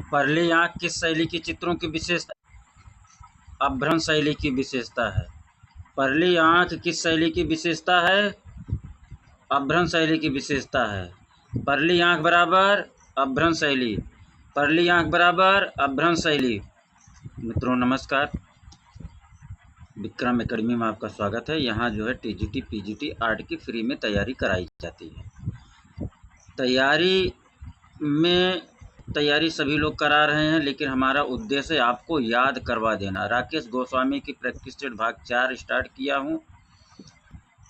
परली आँख किस शैली की चित्रों की विशेषता? अभ्रंश शैली की विशेषता है। परली आँख किस शैली की विशेषता है? अभ्रंश शैली की विशेषता है। परली आँख बराबर अभ्रंश शैली, परली आँख बराबर अभ्रंश शैली। मित्रों नमस्कार, विक्रम एकेडमी में आपका स्वागत है। यहाँ जो है टीजीटी पीजीटी आर्ट की फ्री में तैयारी कराई जाती है। तैयारी सभी लोग करा रहे हैं, लेकिन हमारा उद्देश्य आपको याद करवा देना। राकेश गोस्वामी की प्रैक्टिस सेट भाग 4 स्टार्ट किया हूँ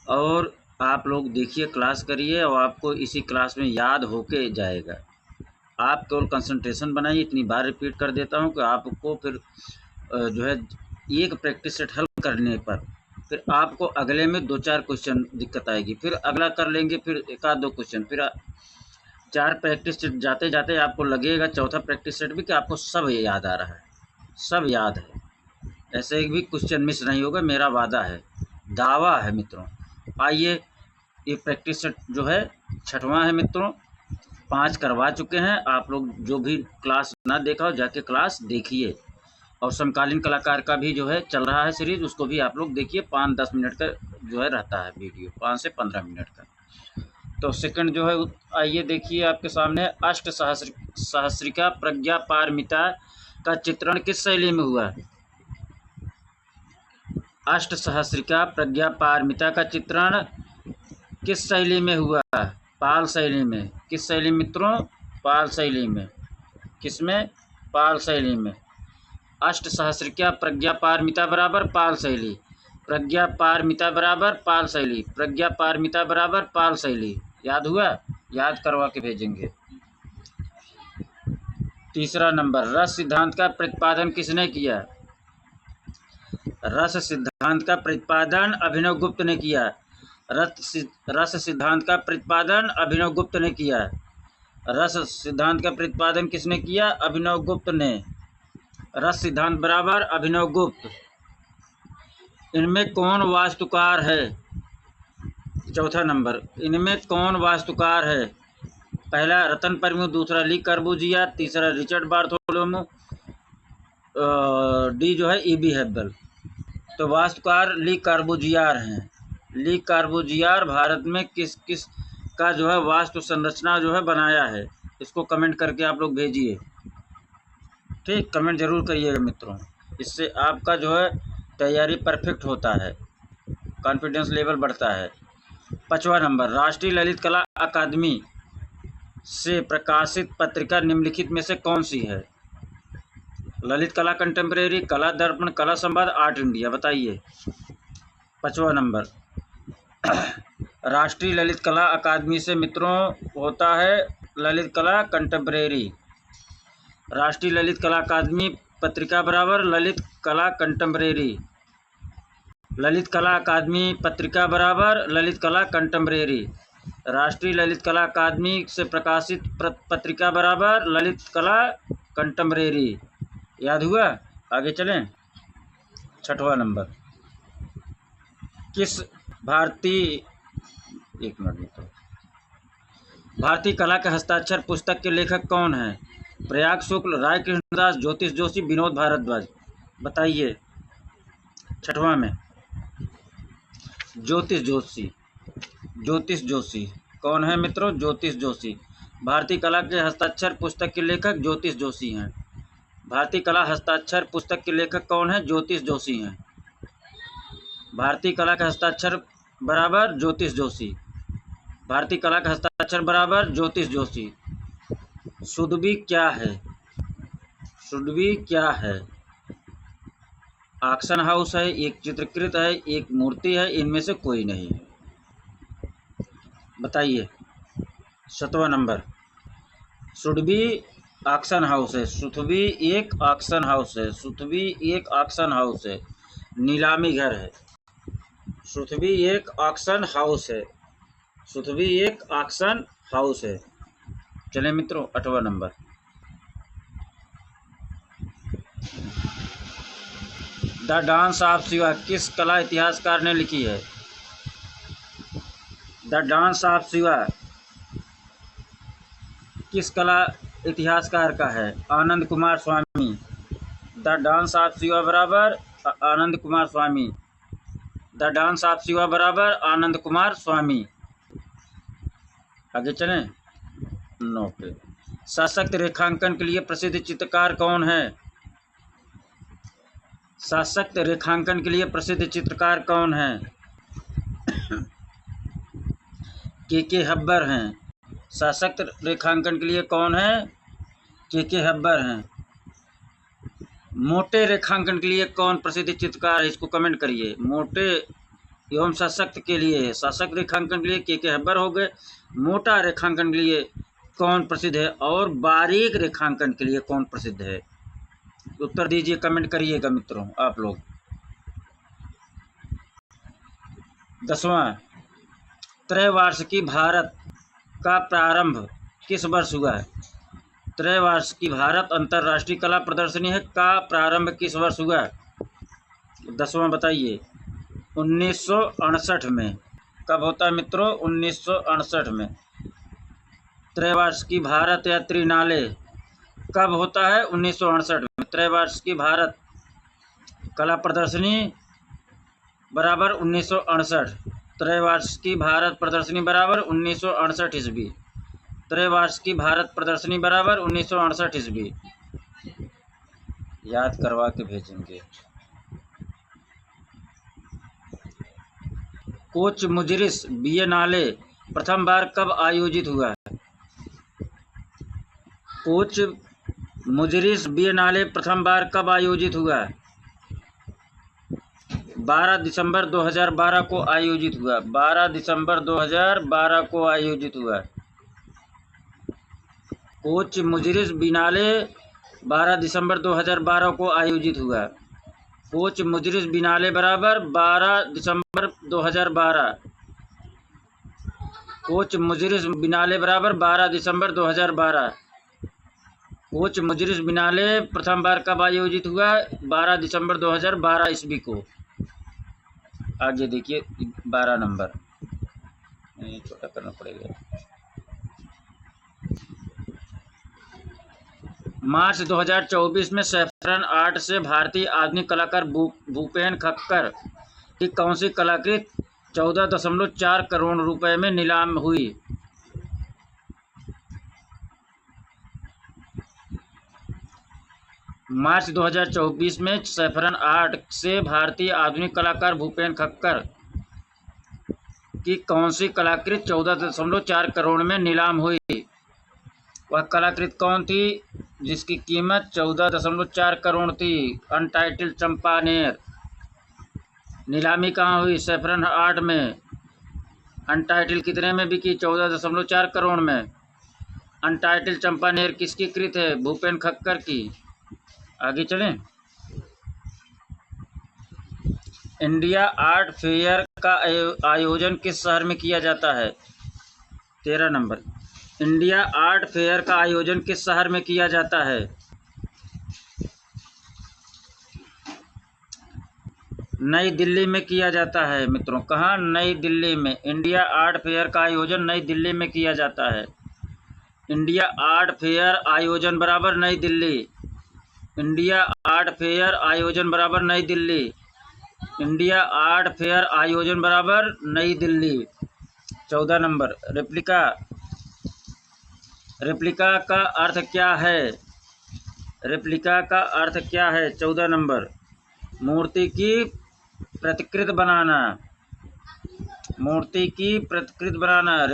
और आप लोग देखिए, क्लास करिए और आपको इसी क्लास में याद होके जाएगा। आप केवल कंसंट्रेशन बनाइए। इतनी बार रिपीट कर देता हूँ कि आपको फिर जो है एक प्रैक्टिस सेट हल करने पर फिर आपको अगले में 2-4 क्वेश्चन दिक्कत आएगी, फिर अगला कर लेंगे, फिर 1-2 क्वेश्चन, फिर 4 प्रैक्टिस सेट जाते जाते आपको लगेगा चौथा प्रैक्टिस सेट भी कि आपको सब याद आ रहा है, सब याद है। ऐसे एक भी क्वेश्चन मिस नहीं होगा, मेरा वादा है, दावा है मित्रों। आइए, ये प्रैक्टिस सेट जो है 6वां है मित्रों। 5 करवा चुके हैं। आप लोग जो भी क्लास ना देखा हो जाके क्लास देखिए, और समकालीन कलाकार का भी जो है चल रहा है सीरीज, उसको भी आप लोग देखिए। 5-10 मिनट का जो है रहता है वीडियो, 5 से 15 मिनट का। तो सेकंड जो है, आइए देखिए आपके सामने, अष्ट सहस्रिका प्रज्ञा पारमिता का चित्रण किस शैली में हुआ? अष्ट सहस्रिका प्रज्ञा पारमिता का चित्रण किस शैली में हुआ? पाल शैली में। किस शैली मित्रों? पाल शैली में। किसमें? पाल शैली में। अष्ट सहस्रिका प्रज्ञा पारमिता बराबर पाल शैली, प्रज्ञा पारमिता बराबर पाल शैली, प्रज्ञा पारमिता बराबर पाल शैली। याद हुआ? याद करवा के भेजेंगे। तीसरा नंबर, रस सिद्धांत का प्रतिपादन किसने किया? रस सिद्धांत का प्रतिपादन अभिनव गुप्त ने किया। रस सिद्धांत का प्रतिपादन अभिनव गुप्त ने किया। रस सिद्धांत का प्रतिपादन किसने किया? अभिनव गुप्त ने। रस सिद्धांत बराबर अभिनव गुप्त। इनमें कौन वास्तुकार है? चौथा नंबर, इनमें कौन वास्तुकार है? पहला रतन परमु, दूसरा ली कार्बूजिया, तीसरा रिचर्ड बार्थोलोमू, डी जो है ईबी हेब्बल। तो वास्तुकार ली कार्बूजियार हैं। ली कार्बूजियार भारत में किस किस का जो है वास्तु संरचना जो है बनाया है? इसको कमेंट करके आप लोग भेजिए। ठीक, कमेंट जरूर करिएगा मित्रों, इससे आपका जो है तैयारी परफेक्ट होता है, कॉन्फिडेंस लेवल बढ़ता है। 5वां नंबर, राष्ट्रीय ललित कला अकादमी से प्रकाशित पत्रिका निम्नलिखित में से कौन सी है? ललित कला कंटेम्प्रेरी, कला दर्पण, कला संवाद, आर्ट इंडिया। बताइए। 5वां नंबर, राष्ट्रीय ललित कला अकादमी से मित्रों होता है ललित कला कंटेम्प्रेरी। राष्ट्रीय ललित कला अकादमी पत्रिका बराबर ललित कला कंटेम्प्रेरी। ललित कला अकादमी पत्रिका बराबर ललित कला कंटेम्प्रेरी। राष्ट्रीय ललित कला अकादमी से प्रकाशित पत्रिका बराबर ललित कला कंटेम्प्रेरी। याद हुआ? आगे चलें। 6वां नंबर, किस भारतीय भारतीय कला के हस्ताक्षर पुस्तक के लेखक कौन हैं? प्रयाग शुक्ल, राय कृष्णदास, ज्योतिष जोशी, विनोद भारद्वाज। बताइए। 6वां में ज्योतिष जोशी। ज्योतिष जोशी कौन है मित्रों? ज्योतिष जोशी। भारतीय कला के हस्ताक्षर पुस्तक के लेखक ज्योतिष जोशी हैं। भारतीय कला हस्ताक्षर पुस्तक के लेखक कौन है? ज्योतिष जोशी हैं। भारतीय कला का हस्ताक्षर बराबर ज्योतिष जोशी। भारतीय कला का हस्ताक्षर बराबर ज्योतिष जोशी। सुडबी क्या है? सुडबी क्या है? ऑक्शन हाउस है, एक चित्रकृत है, एक मूर्ति है, इनमें से कोई नहीं है। बताइए। 7वां नंबर, सुडबी ऑक्शन हाउस है। सुथबी एक ऑक्शन हाउस है। सुथबी एक ऑक्शन हाउस है, नीलामी घर है। सुथबी एक ऑक्शन हाउस है। सुथबी एक ऑक्शन हाउस है। चलें मित्रों, 8वां नंबर, द डांस ऑफ शिवा किस कला इतिहासकार ने लिखी है? द डांस ऑफ शिवा किस कला इतिहासकार का है? आनंद कुमार स्वामी। द डांस ऑफ शिवा बराबर आनंद कुमार स्वामी। द डांस ऑफ शिवा बराबर आनंद कुमार स्वामी। आगे चलें। 9 पे। सशक्त रेखांकन के लिए प्रसिद्ध चित्रकार कौन है? सशक्त रेखांकन के लिए प्रसिद्ध चित्रकार कौन है? के हब्बर हैं। सशक्त रेखांकन के लिए कौन है? के हब्बर हैं। मोटे रेखांकन के लिए कौन प्रसिद्ध चित्रकार है? इसको कमेंट करिए। मोटे एवं सशक्त के लिए, सशक्त रेखांकन के लिए के हब्बर हो गए। मोटा रेखांकन के लिए कौन प्रसिद्ध है? और बारीक रेखांकन के लिए कौन प्रसिद्ध है? उत्तर दीजिए, कमेंट करिएगा मित्रों आप लोग। 10वां, त्रैवार्षिकी भारत का प्रारंभ किस वर्ष हुआ है? त्रैवार्षिकी भारत अंतर्राष्ट्रीय कला प्रदर्शनी है का प्रारंभ किस वर्ष हुआ? 10वां बताइए। 1968 में। कब होता है मित्रों? 1968 में। त्रैवार्षिकी भारत या त्रिनाले कब होता है? 1968 में। त्रैवार्षिकी भारत कला प्रदर्शनी बराबर 1968। त्रैवार्षिकी भारत प्रदर्शनी बराबर 1968 ईस्वी। त्रैवार्षिकी भारत प्रदर्शनी बराबर 1968 ईस्वी। याद करवा के भेजेंगे। कोच मुजरिस बिएनाले प्रथम बार कब आयोजित हुआ? कोच मुजरिस बिएनाले प्रथम बार कब आयोजित हुआ? 12 दिसंबर 2012 को आयोजित हुआ। 12 दिसंबर 2012 को आयोजित हुआ। कोच मुजरिस बिएनाले 12 दिसंबर 2012 को आयोजित हुआ। कोच मुजरिस बिएनाले बराबर 12 दिसंबर 2012। कोच मुजरिस बिएनाले बराबर 12 दिसंबर 2012। कोच मुजरिस बिएनाले प्रथम बार कब आयोजित हुआ? 12 दिसंबर 2012 ईस्वी को। आगे देखिए 12 नंबर, छोटा करना पड़ेगा। मार्च 2024 में सैफरन आर्ट से भारतीय आधुनिक कलाकार भूपेन खक्कर की कौन सी कलाकृति 14.4 करोड़ रुपए में नीलाम हुई? मार्च 2024 में सैफरन आर्ट से भारतीय आधुनिक कलाकार भूपेन खक्कर की कौन सी कलाकृति 14.4 करोड़ में नीलाम हुई? वह कलाकृति कौन थी जिसकी कीमत 14.4 करोड़ थी? अनटाइटल्ड चंपानेर। नीलामी कहाँ हुई? सैफरन आर्ट में। अनटाइटल्ड कितने में बिकी? 14.4 करोड़ में। अनटाइटल्ड चंपानेर किसकी कृत है? भूपेन खक्कर की। आगे चलें। इंडिया आर्ट फेयर का आयोजन किस शहर में किया जाता है? 13 नंबर। इंडिया आर्ट फेयर का आयोजन किस शहर में किया जाता है? नई दिल्ली में किया जाता है मित्रों। कहाँ? नई दिल्ली में। इंडिया आर्ट फेयर का आयोजन नई दिल्ली में किया जाता है। इंडिया आर्ट फेयर आयोजन बराबर नई दिल्ली। इंडिया आर्ट फेयर आयोजन बराबर नई दिल्ली। इंडिया आर्ट फेयर आयोजन बराबर नई दिल्ली। 14 नंबर। रेप्लिका। रेप्लिका का अर्थ क्या है? रेप्लिका का अर्थ क्या है? 14 नंबर। मूर्ति की प्रतिकृति बनाना। मूर्ति की प्रतिकृति बनाना।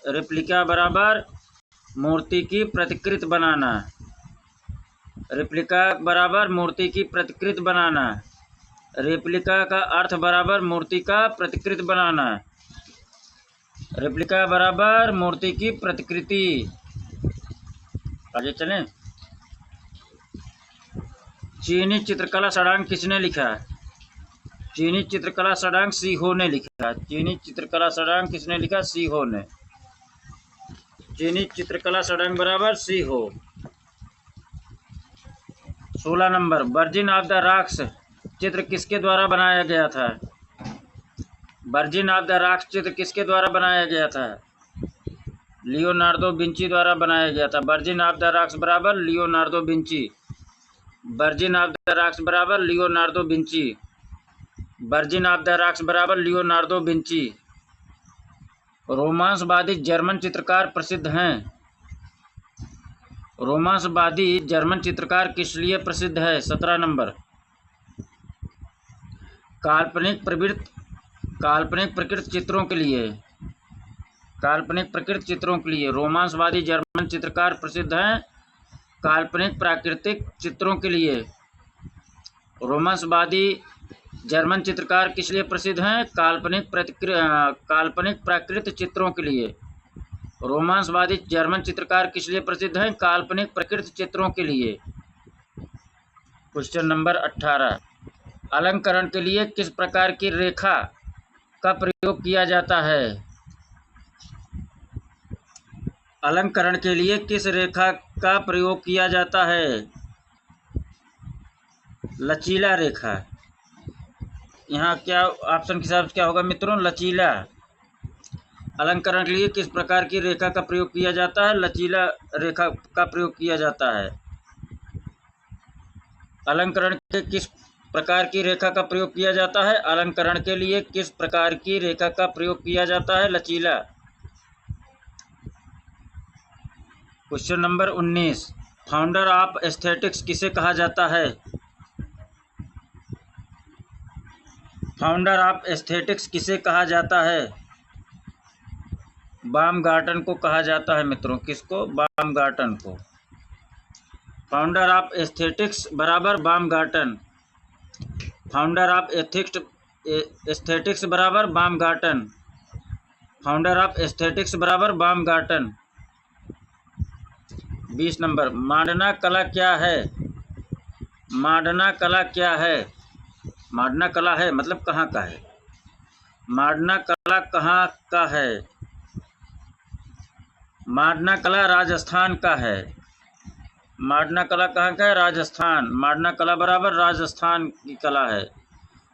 रेप्लिका बराबर मूर्ति की प्रतिकृति बनाना। रेप्लिका बराबर मूर्ति की प्रतिकृति बनाना। रेप्लिका का अर्थ बराबर मूर्ति का प्रतिकृति बनाना। रेप्लिका बराबर मूर्ति की प्रतिकृति। आगे चलें। चीनी चित्रकला षडांग किसने लिखा? चीनी चित्रकला षडांग सी हो ने लिखा। चीनी चित्रकला षडांग किसने लिखा? सी हो ने। चीनी चित्रकला षडांग बराबर सी हो। 16 number. Virgin of the rocks चित्र किसके द्वारा बनाया गया था? वर्जिन ऑफ द रॉक्स चित्र किसके द्वारा बनाया गया था? लियोनार्डो विंची द्वारा बनाया गया था। वर्जिन ऑफ द रॉक्स बराबर Leonardo Vinci. Virgin of the Rocks बराबर Leonardo Vinci. Virgin of the Rocks बराबर लियोनार्डो विंची। रोमांसवादी जर्मन चित्रकार प्रसिद्ध हैं। रोमांसवादी जर्मन चित्रकार किस लिए प्रसिद्ध है? 17 नंबर। काल्पनिक प्रकृति चित्रों के लिए। काल्पनिक प्रकृति चित्रों के लिए रोमांसवादी जर्मन चित्रकार प्रसिद्ध हैं। काल्पनिक प्राकृतिक चित्रों के लिए रोमांसवादी जर्मन चित्रकार किस लिए प्रसिद्ध हैं? काल्पनिक प्राकृतिक चित्रों के लिए रोमांसवादी जर्मन चित्रकार किस लिए प्रसिद्ध हैं? काल्पनिक प्रकृति चित्रों के लिए। क्वेश्चन नंबर 18, अलंकरण के लिए किस प्रकार की रेखा का प्रयोग किया जाता है? अलंकरण के लिए किस रेखा का प्रयोग किया जाता है? लचीला रेखा। यहाँ क्या ऑप्शन के हिसाब से क्या होगा मित्रों? लचीला। अलंकरण के लिए किस प्रकार की रेखा का प्रयोग किया जाता है? लचीला रेखा का प्रयोग किया जाता है। अलंकरण के किस प्रकार की रेखा का प्रयोग किया जाता है? अलंकरण के लिए किस प्रकार की रेखा का प्रयोग किया जाता है? लचीला। Question number 19, founder of aesthetics किसे कहा जाता है? फाउंडर ऑफ एस्थेटिक्स किसे कहा जाता है? बामगार्टन को कहा जाता है मित्रों। किसको? बामगार्टन को। फाउंडर ऑफ एस्थेटिक्स बराबर बामगार्टन। फाउंडर ऑफ एस्थेटिक्स बराबर बामगार्टन। फाउंडर ऑफ एस्थेटिक्स बराबर बामगार्टन। 20 नंबर, मॉडर्ना कला क्या है? मॉडर्ना कला क्या है? मॉडर्ना कला है मतलब कहाँ का है? मॉडर्ना कला कहाँ का है? मॉडर्ना कला राजस्थान का है। मॉडर्ना कला कहाँ का है? राजस्थान। मॉडर्ना कला बराबर राजस्थान की कला है।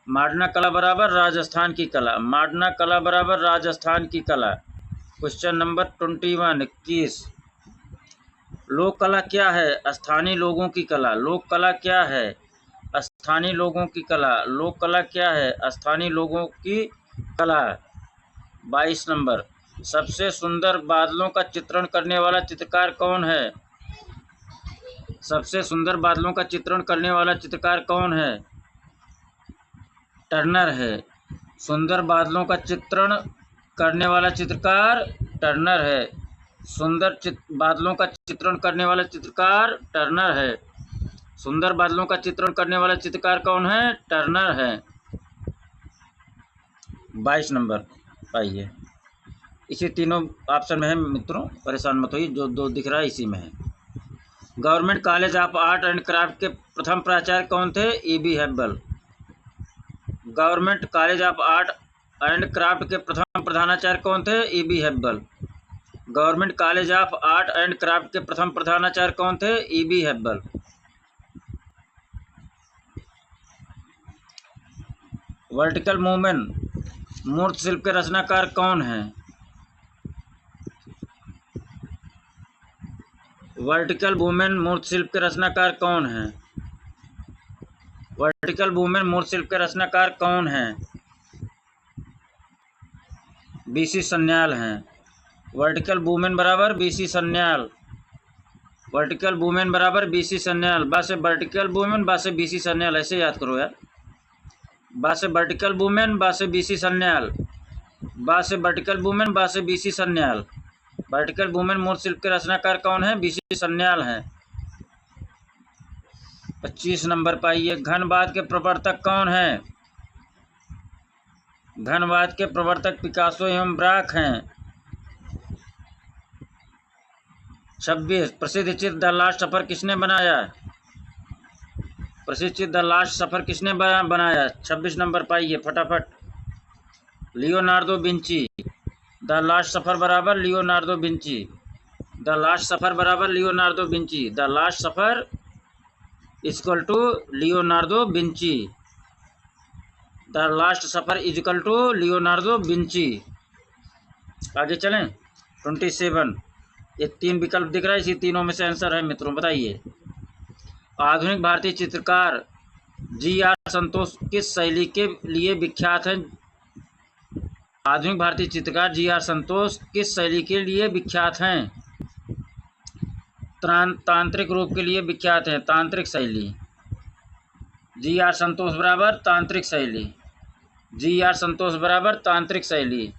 मॉडर्ना कला बराबर राजस्थान की कला। मॉडर्ना कला बराबर राजस्थान की कला। क्वेश्चन नंबर 21, लोक कला क्या है? स्थानीय लोगों की कला। लोक कला क्या है? स्थानीय लोगों की कला। लोक कला क्या है? स्थानीय लोगों की कला। 22 नंबर, सबसे सुंदर बादलों का चित्रण करने वाला चित्रकार कौन है? सबसे सुंदर बादलों का चित्रण करने वाला चित्रकार कौन है? टर्नर है। सुंदर बादलों का चित्रण करने वाला चित्रकार टर्नर है। सुंदर बादलों का चित्रण करने वाला चित्रकार टर्नर है। सुंदर बादलों का चित्रण करने वाला चित्रकार कौन है? टर्नर है। 22 नंबर पाइए। इसी तीनों ऑप्शन में है मित्रों, परेशान मत होइए, जो दो दिख रहा है इसी में है। Government college of art and craft के प्रथम प्राचार्य कौन थे? E.B. Hebbal. Government college of art and craft के प्रथम प्रधानाचार्य कौन थे? E.B. Hebbal. Government college of art and craft के प्रथम प्रधानाचार्य कौन थे? E.B. हेब्बल। वर्टिकल मूवमेंट मूर्त शिल्प के रचनाकार कौन हैं? वर्टिकल वुमेन मूर्त शिल्प के रचनाकार कौन हैं? वर्टिकल वुमेन मूर्त शिल्प के रचनाकार कौन हैं? B.C. सन्याल हैं। वर्टिकल वुमेन बराबर B.C. सन्याल। वर्टिकल वुमेन बराबर B.C. सन्याल। बा से वर्टिकल वुमेन, बा से B.C. सन्याल, ऐसे याद करो यार। बा से वर्टिकल वुमेन, बा से B.C. सन्याल। बा से वर्टिकल वुमेन, बा से B.C. सन्याल। वर्टिकल वुमेन मूर्त शिल्प के रचनाकार कौन है? B.C. सन्याल हैं। 25 नंबर पाइए, घनवाद के प्रवर्तक कौन है? घनवाद के प्रवर्तक पिकासो एवं ब्राक हैं। 26, प्रसिद्ध चित्र द लास्ट सफर किसने बनाया? प्रसिद्ध चित्र द लास्ट सफर किसने बनाया? 26 नंबर पाइए फटाफट। Leonardo Vinci. The last supper बराबर Leonardo Vinci. The last supper बराबर Leonardo Vinci. The last supper equal to Leonardo Vinci. The last supper equal to Leonardo Vinci. आगे चलें। 27, ये 3 विकल्प दिख रहा है, इसी तीनों में से आंसर है मित्रों, बताइए। आधुनिक भारतीय चित्रकार जी.आर. संतोष किस शैली के लिए विख्यात हैं? आधुनिक भारतीय चित्रकार जी.आर. संतोष किस शैली के लिए विख्यात हैं? तांत्रिक रूप के लिए विख्यात है, तांत्रिक शैली। जी.आर. संतोष बराबर तांत्रिक शैली। जी.आर. संतोष बराबर तांत्रिक शैली।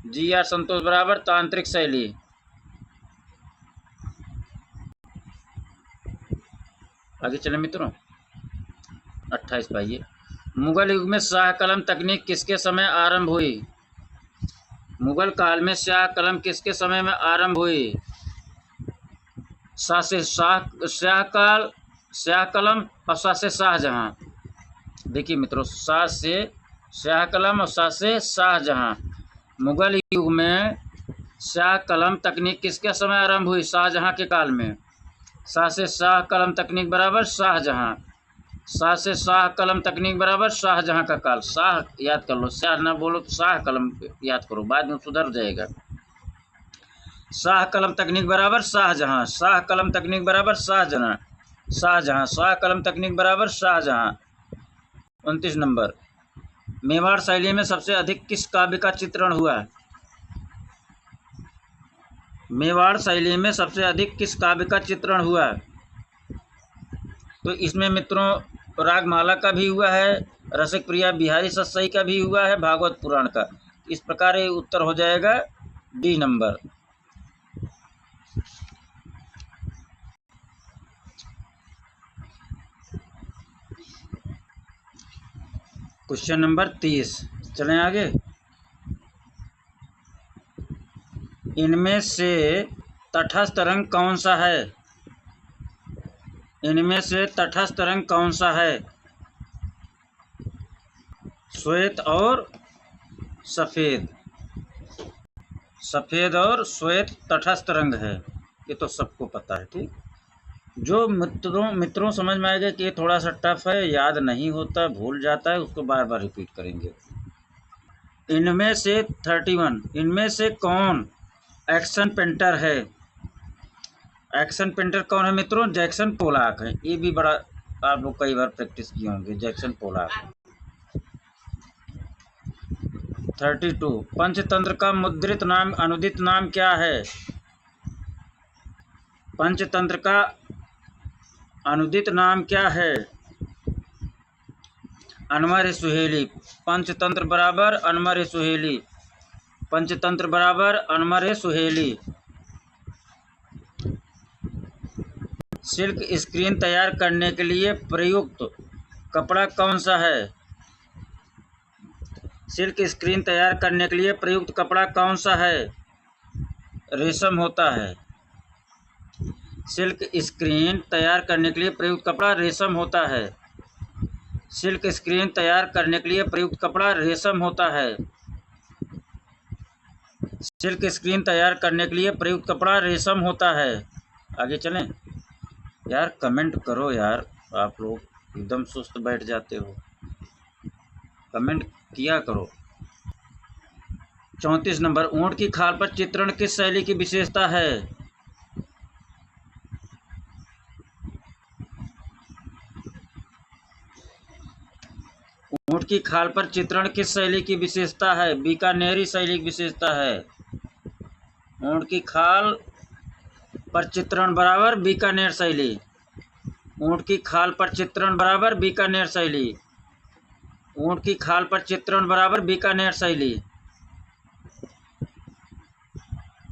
जी.आर. संतोष बराबर तांत्रिक शैली। आगे चले मित्रों, 28 पाइए। मुगल युग में शाह कलम तकनीक किसके समय आरंभ हुई? मुगल काल में शाह कलम किसके समय में आरंभ हुई? शाह से शाह कलम और शाह से शाहजहां। देखिए मित्रों, शाह से शाह कलम और शाह से शाहजहां। मुगल युग में शाह कलम तकनीक किसके समय आरंभ हुई? शाहजहां के काल में। शाह से शाह कलम तकनीक बराबर शाहजहां। शाह से शाह कलम तकनीक बराबर शाहजहां का काल। शाह याद कर लो, शाह ना बोलो तो शाह कलम याद करो, बाद में सुधर जाएगा। शाह कलम तकनीक बराबर शाहजहां। शाह कलम तकनीक बराबर शाहजहां। शाहजहां। शाह कलम तकनीक बराबर शाहजहां। 29 नंबर। मेवाड़ शैली में सबसे अधिक किस काव्य का चित्रण हुआ? मेवाड़ शैली में सबसे अधिक किस काव्य का चित्रण हुआ? तो इसमें मित्रों रागमाला का भी हुआ है, रसिक प्रिया बिहारी सतसई का भी हुआ है, भागवत पुराण का। इस प्रकार ये उत्तर हो जाएगा डी नंबर। क्वेश्चन नंबर 30, चलें आगे। इनमें से तटस्थ रंग कौन सा है? इनमें से तटस्थ रंग कौन सा है? श्वेत और सफ़ेद। सफ़ेद और श्वेत तटस्थ रंग है, ये तो सबको पता है। ठीक, जो मित्रों समझ में आएगा कि ये थोड़ा सा टफ है, याद नहीं होता, भूल जाता है, उसको बार बार रिपीट करेंगे। इनमें से 31, इनमें से कौन एक्शन पेंटर है? एक्शन पेंटर कौन है मित्रों? जैक्सन पोलाक है। ये भी बड़ा आप लोग कई बार प्रैक्टिस किए होंगे, जैक्सन पोलाक। 32, पंचतंत्र का मुद्रित नाम अनुदित नाम क्या है? पंचतंत्र का अनुदित नाम क्या है? अनवर सुहेली। पंचतंत्र बराबर अनवर सुहेली। पंचतंत्र बराबर अनवर सुहेली। सिल्क स्क्रीन तैयार करने के लिए प्रयुक्त कपड़ा कौन सा है? सिल्क स्क्रीन तैयार करने के लिए प्रयुक्त कपड़ा कौन सा है? रेशम होता है। सिल्क स्क्रीन तैयार करने के लिए प्रयुक्त कपड़ा रेशम होता है। सिल्क स्क्रीन तैयार करने के लिए प्रयुक्त कपड़ा रेशम होता है। सिल्क स्क्रीन तैयार करने के लिए प्रयुक्त कपड़ा रेशम होता है। आगे चलें। यार कमेंट करो यार, आप लोग एकदम सुस्त बैठ जाते हो, कमेंट किया करो। 34 नंबर। ऊंट की खाल पर चित्रण किस शैली की विशेषता है? ऊंट की खाल पर चित्रण किस शैली की विशेषता है? बीकानेरी शैली की विशेषता है। ऊंट की खाल पर चित्रण बराबर बीकानेर शैली। ऊंट की खाल पर चित्रण बराबर बीकानेर शैली। ऊंट की खाल पर चित्रण बराबर बीकानेर शैली।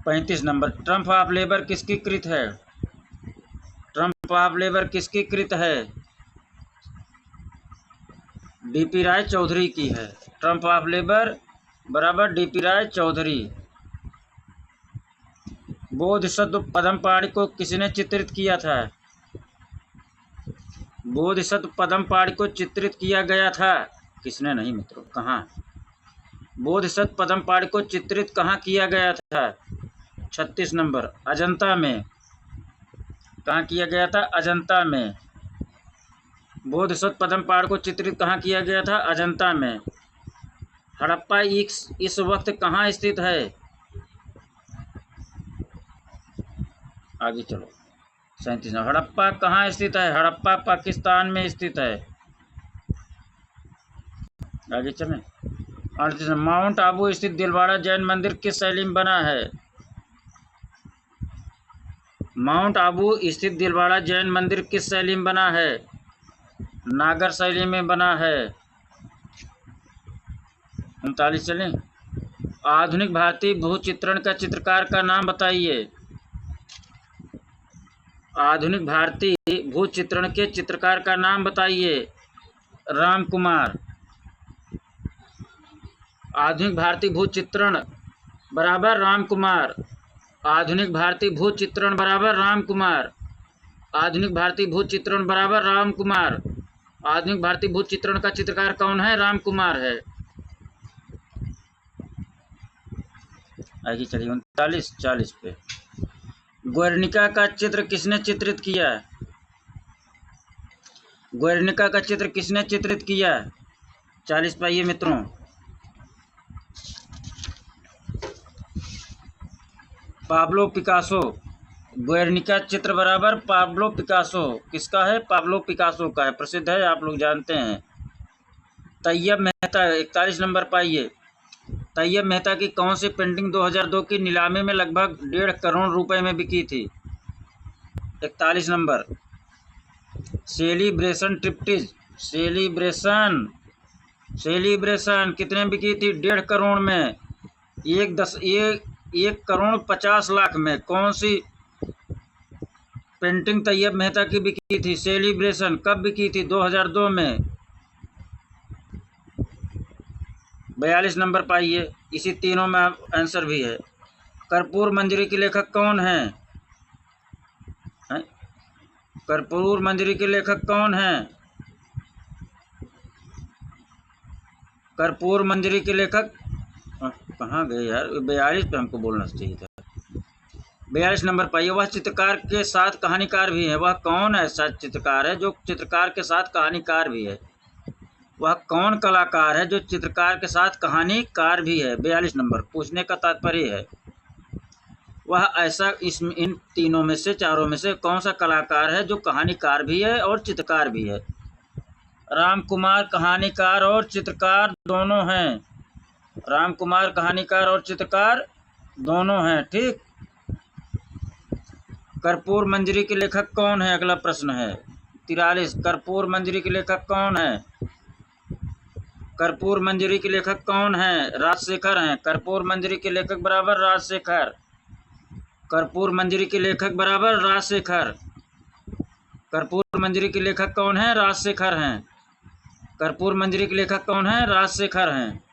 35 नंबर। ट्रम्प ऑफ लेबर किसकी कृत है? ट्रम्प ऑफ लेबर किसकी कृत है? डीपी राय चौधरी की है। ट्रम्प ऑफ लेबर बराबर डीपी राय चौधरी। बोधिसत्व पद्मपाणि को किसने चित्रित किया था? बोधिसत्व पद्मपाणि को चित्रित किया गया था। किसने नहीं मित्रों, कहाँ? बोधिसत्व पद्मपाणि को चित्रित कहाँ किया गया था? 36 नंबर। अजंता में। कहाँ किया गया था? अजंता में। बोधिसत्व पद्मपाणि को चित्रित कहाँ किया गया था? अजंता में। हड़प्पा इस वक्त कहाँ स्थित है? आगे चलो। 37 हड़प्पा कहाँ स्थित है? हड़प्पा पाकिस्तान में स्थित है। आगे चलें। 38 माउंट आबू स्थित दिलवाड़ा जैन मंदिर किस शैली में बना है? माउंट आबू स्थित दिलवाड़ा जैन मंदिर किस शैली में बना है? नागर शैली में बना है। 39 चलें। आधुनिक भारतीय भूचित्रण का चित्रकार का नाम बताइए। आधुनिक भारतीय भूचित्रण के चित्रकार का नाम बताइए। राम कुमार। आधुनिक भारतीय भूचित्रण बराबर राम कुमार। आधुनिक भारतीय भूचित्रण बराबर राम कुमार। आधुनिक भारतीय भूचित्रण बराबर राम कुमार। आधुनिक भारतीय भूचित्रण का चित्रकार कौन है? राम कुमार है। आगे चलिए 39-40 पे। ग्वेर्निका का चित्र किसने चित्रित किया? ग्वेर्निका का चित्र किसने चित्रित किया? 40 पे आइए मित्रों। Pablo Picasso. ग्वेर्निका चित्र बराबर पाब्लो पिकासो। किसका है? पाब्लो पिकासो का है, प्रसिद्ध है, आप लोग जानते हैं। तैयब मेहता 41 नंबर पाइए। तैयब मेहता की कौन सी पेंटिंग 2002 की नीलामी में लगभग 1.5 करोड़ रुपए में बिकी थी? 41 नंबर। सेलिब्रेशन ट्रिप्टिज। सेलिब्रेशन कितने में बिकी थी? 1.5 करोड़ में। 1 करोड़ 50 लाख में कौन सी पेंटिंग तैयब मेहता की बिकी थी? सेलिब्रेशन। कब बिकी थी? 2002 में। 42 नंबर पाइए। इसी तीनों में आंसर भी है। कर्पूर मंजरी के लेखक कौन है? कर्पूर मंजरी के लेखक कौन है? कर्पूर मंजरी के लेखक कहाँ गए यार? 42 पे हमको बोलना चाहिए था। 42 नंबर पाइए। वह चित्रकार के साथ कहानीकार भी है। वह कौन ऐसा चित्रकार है जो चित्रकार के साथ कहानीकार भी है? वह कौन कलाकार है जो चित्रकार के साथ कहानीकार भी है? 42 नंबर। पूछने का तात्पर्य है वह ऐसा इन तीनों में से, चारों में से कौन सा कलाकार है जो कहानीकार भी है और चित्रकार भी है? राम कुमार कहानीकार और चित्रकार दोनों हैं। राम कुमार कहानीकार और चित्रकार दोनों हैं। ठीक। कर्पूर मंजरी के लेखक कौन है? अगला प्रश्न है 43। कर्पूर मंजरी के लेखक कौन है? कर्पूर मंजरी के लेखक कौन है? राजशेखर हैं। कर्पूर मंजरी के लेखक बराबर राजशेखर। कर्पूर मंजरी के लेखक बराबर राजशेखर। कर्पूर मंजरी के लेखक कौन है? राजशेखर हैं। कर्पूर मंजरी के लेखक कौन है? राजशेखर हैं।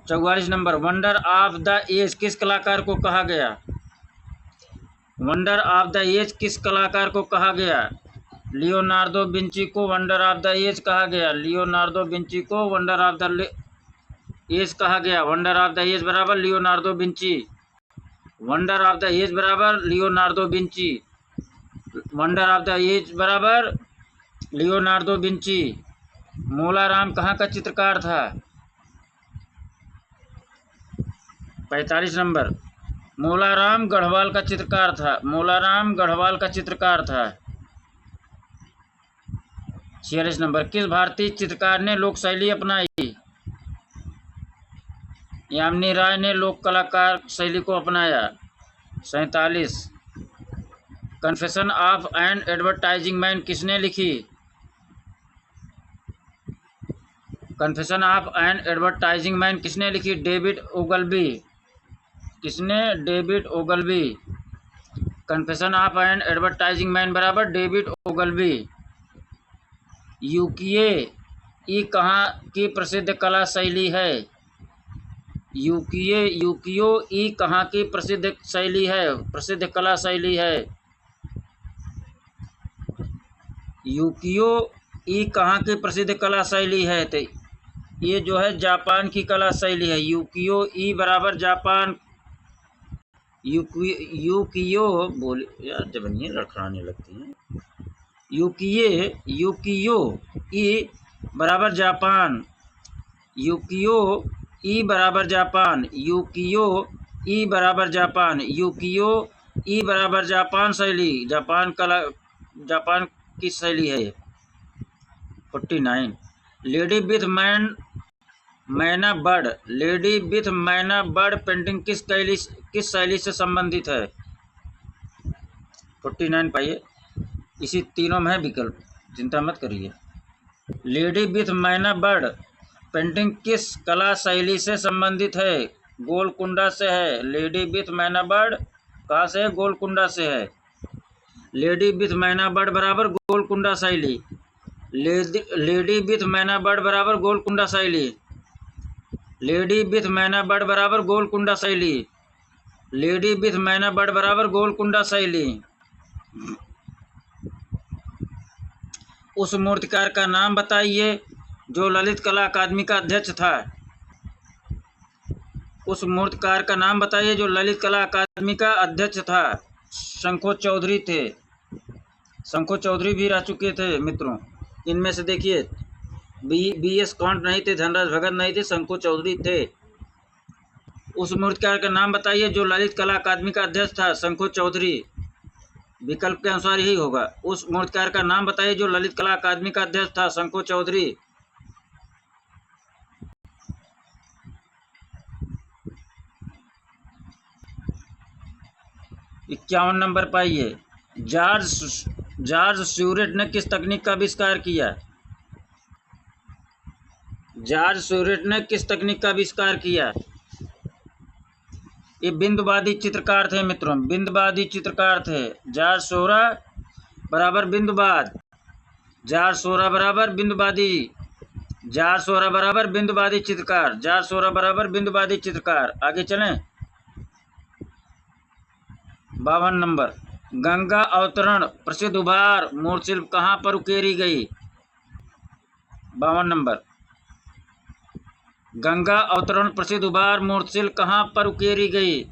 44 number. Wonder of the age किस कलाकार को कहा गया? वंडर ऑफ द एज किस कलाकार को कहा गया? लियोनार्दो विंची को वंडर ऑफ द एज कहा गया। लियोनार्दो विंची को वंडर ऑफ द एज कहा गया। वंडर ऑफ द एज बराबर Leonardo Vinci. Wonder of the age बराबर Leonardo Vinci. Wonder of the age बराबर लियोनार्दो विंची। मोलाराम कहाँ का चित्रकार था? 45 नंबर। मोलाराम गढ़वाल का चित्रकार था। मोलाराम गढ़वाल का चित्रकार था। 46 नंबर। किस भारतीय चित्रकार ने लोक शैली अपनाई? यामिनी राय ने लोक कलाकार शैली को अपनाया। 47। Confession of an Advertising Man किसने लिखी? Confession of an Advertising Man किसने लिखी? डेविड ओगलबी। किसने? डेविड ओगलबी। Confession of an Advertising Man बराबर डेविड ओगलबी। यूकियो कहाँ की प्रसिद्ध कला शैली है? यूकियो कहाँ की प्रसिद्ध शैली है? प्रसिद्ध कला शैली है। यूकियो कहाँ की प्रसिद्ध कला शैली है? तो ये जो है जापान की कला शैली है। यूकियो बराबर जापान। यूकियो बोल यार, जब नहीं लड़खड़ाने लगती हैं। यूकियो बराबर जापान। यूकियो बराबर जापान। यूकियो बराबर जापान। यूकियो ई बराबर जापान शैली, जापान की शैली है। 49 लेडी विथ मैना बर्ड, लेडी विथ मैना बर्ड पेंटिंग किस शैली से संबंधित है? 49 पाइए, इसी तीनों में है विकल्प, चिंता मत करिए। लेडी विथ मैना बर्ड पेंटिंग किस कला शैली से संबंधित है? गोलकुंडा से है। लेडी विथ मैना बर्ड कहाँ से है? गोलकुंडा से है। लेडी विथ मैना बर्ड बराबर गोलकुंडा शैली। लेडी विथ मैना बर्ड बराबर गोलकुंडा शैली। लेडी विथ मैना बर्ड बराबर गोलकुंडा शैली। लेडी विथ मैना बर्ड बराबर गोलकुंडा शैली। उस मूर्तिकार का नाम बताइए जो ललित कला अकादमी का अध्यक्ष था। उस मूर्तिकार का नाम बताइए जो ललित कला अकादमी का अध्यक्ष था। शंखो चौधरी थे। शंखो चौधरी भी रह चुके थे मित्रों। इनमें से देखिए, BS कांट नहीं थे, धनराज भगत नहीं थे, शंखो चौधरी थे। उस मूर्तिकार का नाम बताइए जो ललित कला अकादमी का अध्यक्ष था। शंखो चौधरी, विकल्प के अनुसार यही होगा। उस मूर्तिकार का नाम बताइए जो ललित कला अकादमी का अध्यक्ष था। शंखो चौधरी। 51 नंबर पाइए। जॉर्ज स्यूरेट ने किस तकनीक का आविष्कार किया? जॉर्ज स्यूरेट ने किस तकनीक का आविष्कार किया? ये बिंदुवादी चित्रकार थे मित्रों, बिंदुवादी चित्रकार थे। जॉर्ज सोरा बराबर बिंदुवाद, जॉर्ज सोरा बराबर बिंदुवादी, जॉर्ज सोरा बराबर बिंदुवादी चित्रकार, जॉर्ज सोरा बराबर बिंदुवादी चित्रकार। आगे चलें। 52 नंबर, गंगा अवतरण प्रसिद्ध उभार मूर्तिशिल्प कहाँ पर उकेरी गई? 52 नंबर, गंगा अवतरण प्रसिद्ध उभार मूर्तिशिल्प कहाँ पर उकेरी गई?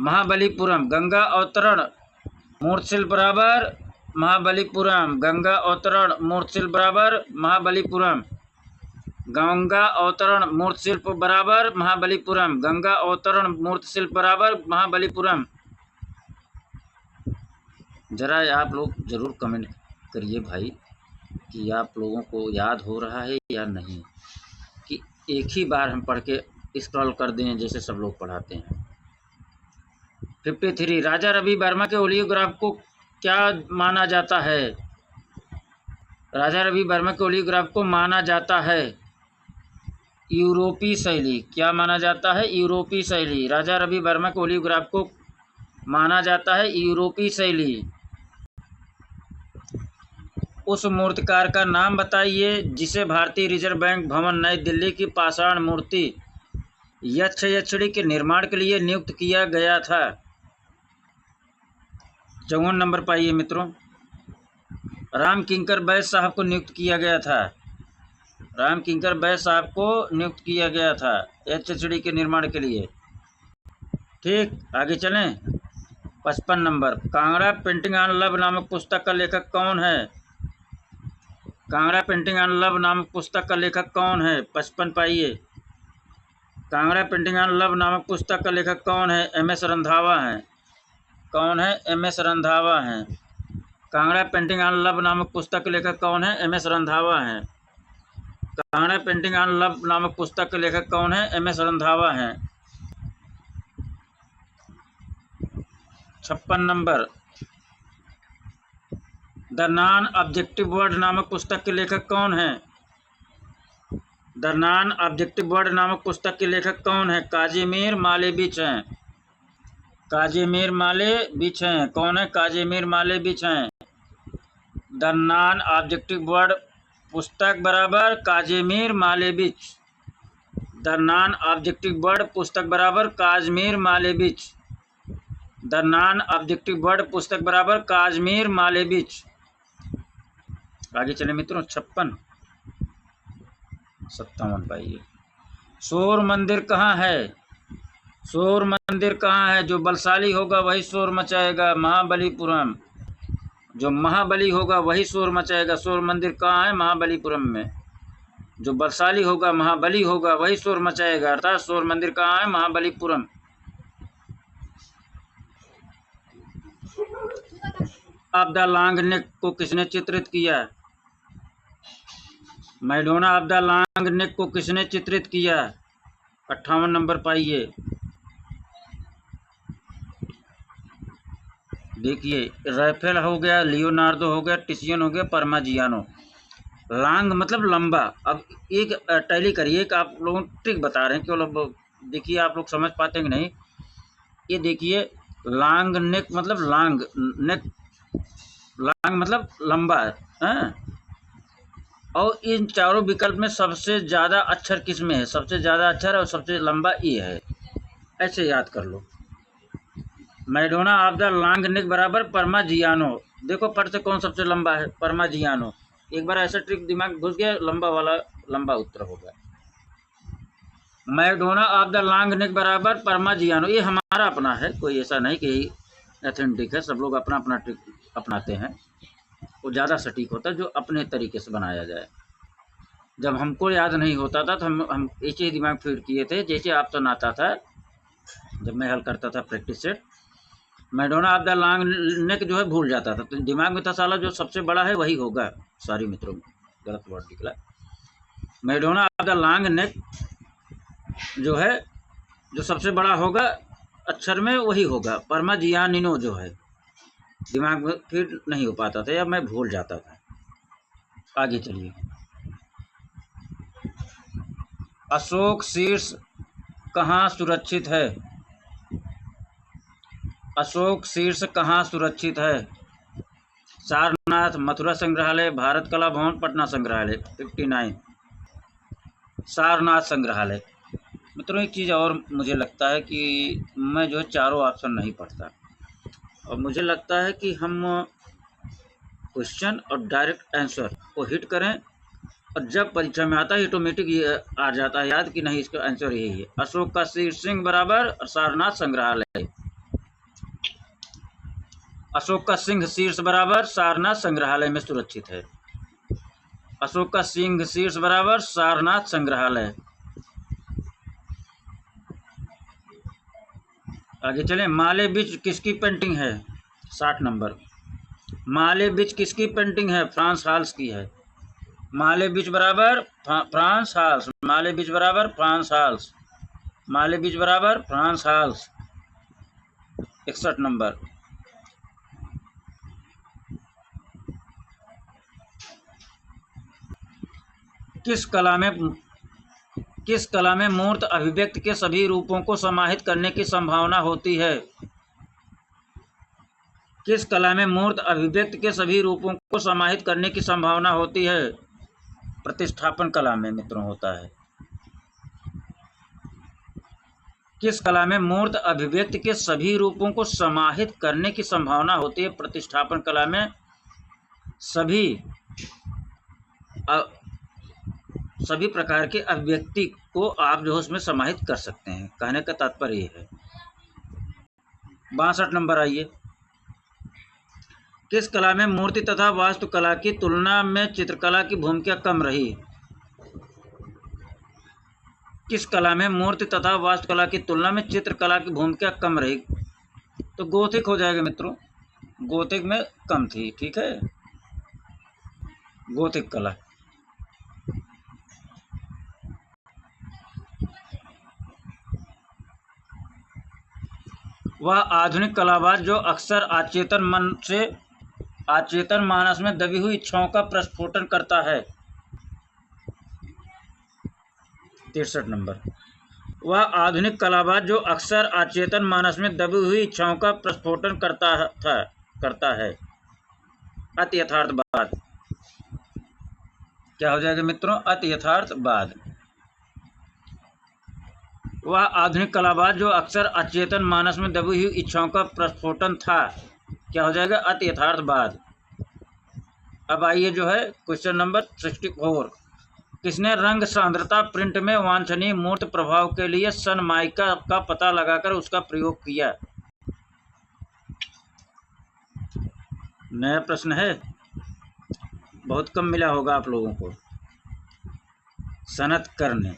महाबलीपुरम। गंगा अवतरण मूर्तिशिल्प बराबर महाबलीपुरम। गंगा अवतरण मूर्तिशिल्प बराबर महाबलीपुरम। गंगा अवतरण मूर्तिशिल्प बराबर महाबलीपुरम। गंगा अवतरण मूर्तिशिल्प बराबर महाबलीपुरम। जरा आप लोग जरूर कमेंट करिए भाई कि आप लोगों को याद हो रहा है या नहीं, कि एक ही बार हम पढ़ के स्क्रॉल कर दें जैसे सब लोग पढ़ाते हैं। 53 राजा रवि वर्मा के ओलियोग्राफ को क्या माना जाता है? राजा रवि वर्मा के ओलियोग्राफ को माना जाता है यूरोपीय शैली। क्या माना जाता है? यूरोपीय शैली। राजा रवि वर्मा के ओलियोग्राफ को माना जाता है यूरोपीय शैली। उस मूर्तिकार का नाम बताइए जिसे भारतीय रिजर्व बैंक भवन नई दिल्ली की पाषाण मूर्ति यक्षयक्षिणी के निर्माण के लिए नियुक्त किया गया था। 54 नंबर पाइए मित्रों। राम किंकर बैस साहब को नियुक्त किया गया था। राम किंकर बैस साहब को नियुक्त किया गया था यक्षयक्षिणी के निर्माण के लिए। ठीक, आगे चलें। 55 number, Kangra painting on love नामक पुस्तक का लेखक कौन है? कांगड़ा पेंटिंग ऑन लव नामक पुस्तक का लेखक कौन है? 55 पाइए। कांगड़ा पेंटिंग ऑन लव नामक पुस्तक का लेखक कौन है? MS रंधावा हैं। कौन है? MS रंधावा हैं। कांगड़ा पेंटिंग ऑन लव नामक पुस्तक के लेखक कौन है? MS रंधावा हैं। कांगड़ा पेंटिंग ऑन लव नामक पुस्तक के लेखक कौन है? MS रंधावा हैं। 56 number, the non objective word नामक पुस्तक के लेखक कौन है? द नॉन ऑब्जेक्टिव वर्ड नामक पुस्तक के लेखक कौन है? काजीमीर मालेबिच हैं। काजीमीर मालेबिच हैं। कौन है? काजीमीर मालेबिच हैं। द नॉन ऑब्जेक्टिव वर्ड पुस्तक बराबर काजीमीर मालेबिच। द नॉन ऑब्जेक्टिव वर्ड पुस्तक बराबर काजमीर मालेबिच। द नॉन ऑब्जेक्टिव वर्ड पुस्तक बराबर काजमीर मालेबिच। आगे चले मित्रों। 56 57 पाइए। शोर मंदिर कहाँ है? शोर मंदिर कहाँ है? जो बलशाली होगा वही शोर मचाएगा। महाबलीपुरम। जो महाबली होगा वही शोर मचाएगा। शोर मंदिर कहाँ है? महाबलीपुरम में। जो बलशाली होगा, महाबली होगा, वही शोर मचाएगा। अर्थात शोर मंदिर कहाँ है? महाबलीपुरम। ऑफ द लॉन्ग नेक को किसने चित्रित किया? मैडोना ऑफ द लॉन्ग नेक को किसने चित्रित किया? 58 नंबर पाइए। देखिए, राफेल हो गया, लियोनार्डो हो गया, टिसियन हो गया, पार्माजियानो। लॉन्ग मतलब लंबा। अब एक टैली करिए, एक आप लोगों को ट्रिक बता रहे हैं, केवल देखिए आप लोग समझ पाते हैं कि नहीं। ये देखिए, लॉन्ग नेक मतलब लॉन्ग नेक, लॉन्ग मतलब लंबा है। और इन चारों विकल्प में सबसे ज़्यादा अक्षर किस में है? सबसे ज़्यादा अक्षर और सबसे लंबा ये है। ऐसे याद कर लो। Madonna of the Long Neck बराबर पार्माजियानो। देखो पर से कौन सबसे लंबा है? पार्माजियानो। एक बार ऐसा ट्रिक दिमाग घुस गया, लंबा वाला लंबा उत्तर होगा। Madonna of the Long Neck बराबर पार्माजियानो। ये हमारा अपना है, कोई ऐसा नहीं कि ऑथेंटिक है। सब लोग अपना अपना ट्रिक अपनाते हैं, वो ज़्यादा सटीक होता है जो अपने तरीके से बनाया जाए। जब हमको याद नहीं होता था तो हम एक ही दिमाग फीड किए थे, जैसे आप तो नाता था जब मैं हल करता था practice set. Madonna of the Long नेक जो है भूल जाता था, तो दिमाग में था साला जो सबसे बड़ा है वही होगा। सॉरी मित्रों, गलत वर्ड निकला। मैडोना ऑफ द लॉन्ग नेक जो है, जो सबसे बड़ा होगा अक्षर में वही होगा। पार्माजियानो जो है दिमाग में फिट नहीं हो पाता था या मैं भूल जाता था। आगे चलिए। अशोक शीर्ष कहाँ सुरक्षित है? अशोक शीर्ष कहाँ सुरक्षित है? सारनाथ, मथुरा संग्रहालय, भारत कला भवन, पटना संग्रहालय। 59 सारनाथ संग्रहालय। मित्रों एक चीज़ और मुझे लगता है कि मैं जो है चारों ऑप्शन नहीं पढ़ता, और मुझे लगता है कि हम क्वेश्चन और डायरेक्ट आंसर को हिट करें, और जब परीक्षा में आता है ऑटोमेटिक ये आ जाता है याद कि नहीं इसका आंसर यही है। अशोक का शीर्ष सिंह बराबर सारनाथ संग्रहालय। अशोक का सिंह शीर्ष बराबर सारनाथ संग्रहालय में सुरक्षित है। अशोक का सिंह शीर्ष बराबर सारनाथ संग्रहालय। आगे चलें। माले बीच किसकी पेंटिंग है? 60 नंबर। माले बीच किसकी पेंटिंग है? फ्रांस हाल्स की है। माले बीच बराबर फ्रांस हाल्स। माले बीच बराबर फ्रांस हाल्स। माले बीच बराबर फ्रांस हाल्स। 61 नंबर। किस कला में मूर्त अभिव्यक्ति के सभी रूपों को समाहित करने की संभावना होती है? किस कला में मूर्त अभिव्यक्ति के सभी रूपों को समाहित करने की संभावना होती है? प्रतिष्ठापन कला में मित्रों होता है। किस कला में मूर्त अभिव्यक्ति के सभी रूपों को समाहित करने की संभावना होती है? प्रतिष्ठापन कला में सभी प्रकार के अभिव्यक्ति को आप जो उसमें समाहित कर सकते हैं, कहने का तात्पर्य ये है। 62 नंबर आइए। किस कला में मूर्ति तथा वास्तुकला की तुलना में चित्रकला की भूमिका कम रही? किस कला में मूर्ति तथा वास्तुकला की तुलना में चित्रकला की भूमिका कम रही? तो गोथिक हो जाएगा मित्रों, गोथिक में कम थी। ठीक है, गोथिक कला। वह आधुनिक कलावाद जो अक्सर अचेतन मानस में दबी हुई इच्छाओं का प्रस्फुटन करता है। 63 नंबर। वह आधुनिक कलावाद जो अक्सर अचेतन मानस में दबी हुई इच्छाओं का प्रस्फुटन करता है। अति यथार्थवाद। क्या हो जाएगा मित्रों? अति यथार्थवाद। वह आधुनिक कलावाद जो अक्सर अचेतन मानस में दबी हुई इच्छाओं का प्रस्फुटन था। क्या हो जाएगा? अति यथार्थवाद। अब आइए जो है क्वेश्चन नंबर 64। किसने रंग सांद्रता प्रिंट में वांछनीय मूर्त प्रभाव के लिए सनमाइका का पता लगाकर उसका प्रयोग किया? नया प्रश्न है, बहुत कम मिला होगा आप लोगों को। सनतकर ने।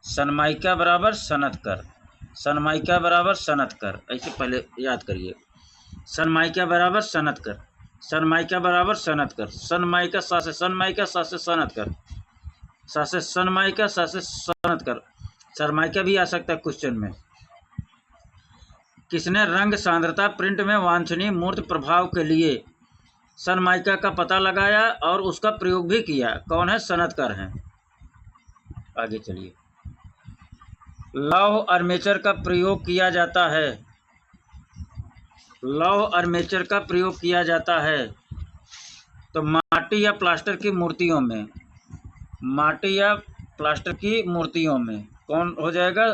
सनमाइका बराबर सनतकर। सनमाइका बराबर सनतकर, ऐसे पहले याद करिए। सनमाइका बराबर सनतकर। सनमाइका बराबर सनअतकर, सनमाइका सा से सनमाइका सा से सनअतकर, सा से सनमाइका सा से सनअतकर, सरमाइका भी आ सकता है क्वेश्चन में। किसने रंग सांद्रता प्रिंट में वांछनीय मूर्त प्रभाव के लिए सनमाइका का पता लगाया और उसका प्रयोग भी किया? कौन है? सनअतकर हैं। आगे चलिए। लौह आर्मेचर का प्रयोग किया जाता है, लौह आर्मेचर का प्रयोग किया जाता है तो माटी या प्लास्टर की मूर्तियों में, माटी या प्लास्टर की मूर्तियों में कौन हो जाएगा?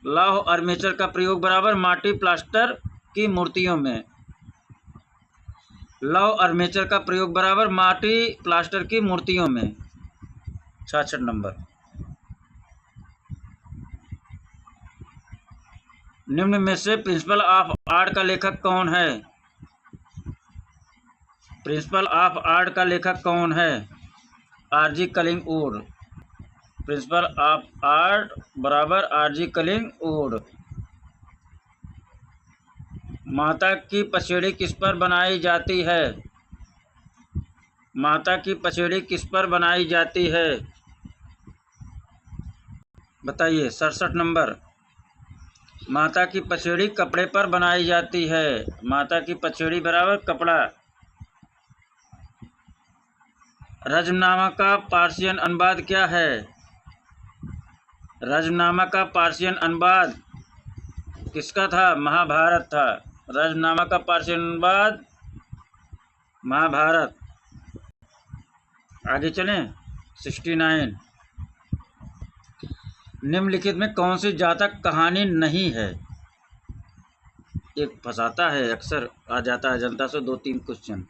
लौह आर्मेचर का प्रयोग बराबर माटी प्लास्टर की मूर्तियों में, लौह आर्मेचर का प्रयोग बराबर माटी प्लास्टर की मूर्तियों में। 66 नंबर। निम्न में से प्रिंसिपल ऑफ आर्ट का लेखक कौन है? प्रिंसिपल ऑफ आर्ट का लेखक कौन है? आरजी कलिंगवुड। प्रिंसिपल ऑफ आर्ट बराबर आरजी कलिंगवुड। माता की पसेड़ी किस पर बनाई जाती है? माता की पसेड़ी किस पर बनाई जाती है? बताइए। 67 नंबर। माता की पसेड़ी कपड़े पर बनाई जाती है, माता की पसेड़ी बराबर कपड़ा। रज्मनामा का पार्शियन अनुवाद क्या है? रज्मनामा का पार्शियन अनुवाद किसका था? महाभारत था। रज्मनामा का पार्शियन अनुवाद महाभारत। आगे चलें। 69। निम्नलिखित में कौन सी जातक कहानी नहीं है? एक फंसाता है, अक्सर आ जाता है जनता से 2-3 क्वेश्चन।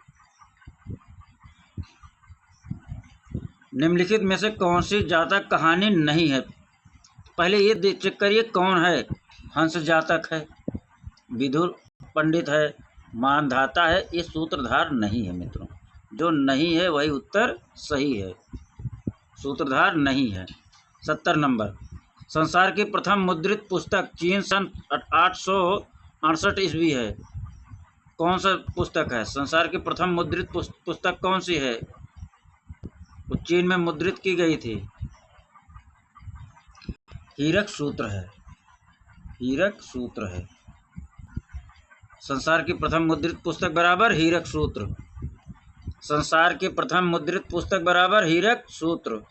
निम्नलिखित में से कौन सी जातक कहानी नहीं है? पहले ये चेक करिए कौन है। हंस जातक है, विदुर पंडित है, मानधाता है। ये सूत्रधार नहीं है मित्रों, जो नहीं है वही उत्तर सही है, सूत्रधार नहीं है। 70 नंबर। संसार की प्रथम मुद्रित पुस्तक चीन सन 868 ईस्वी है। कौन सा पुस्तक है? संसार की प्रथम मुद्रित पुस्तक कौन सी है? वो चीन में मुद्रित की गई थी। हीरक सूत्र है, हीरक सूत्र है। संसार की प्रथम मुद्रित पुस्तक बराबर हीरक सूत्र। संसार की प्रथम मुद्रित पुस्तक बराबर हीरक सूत्र।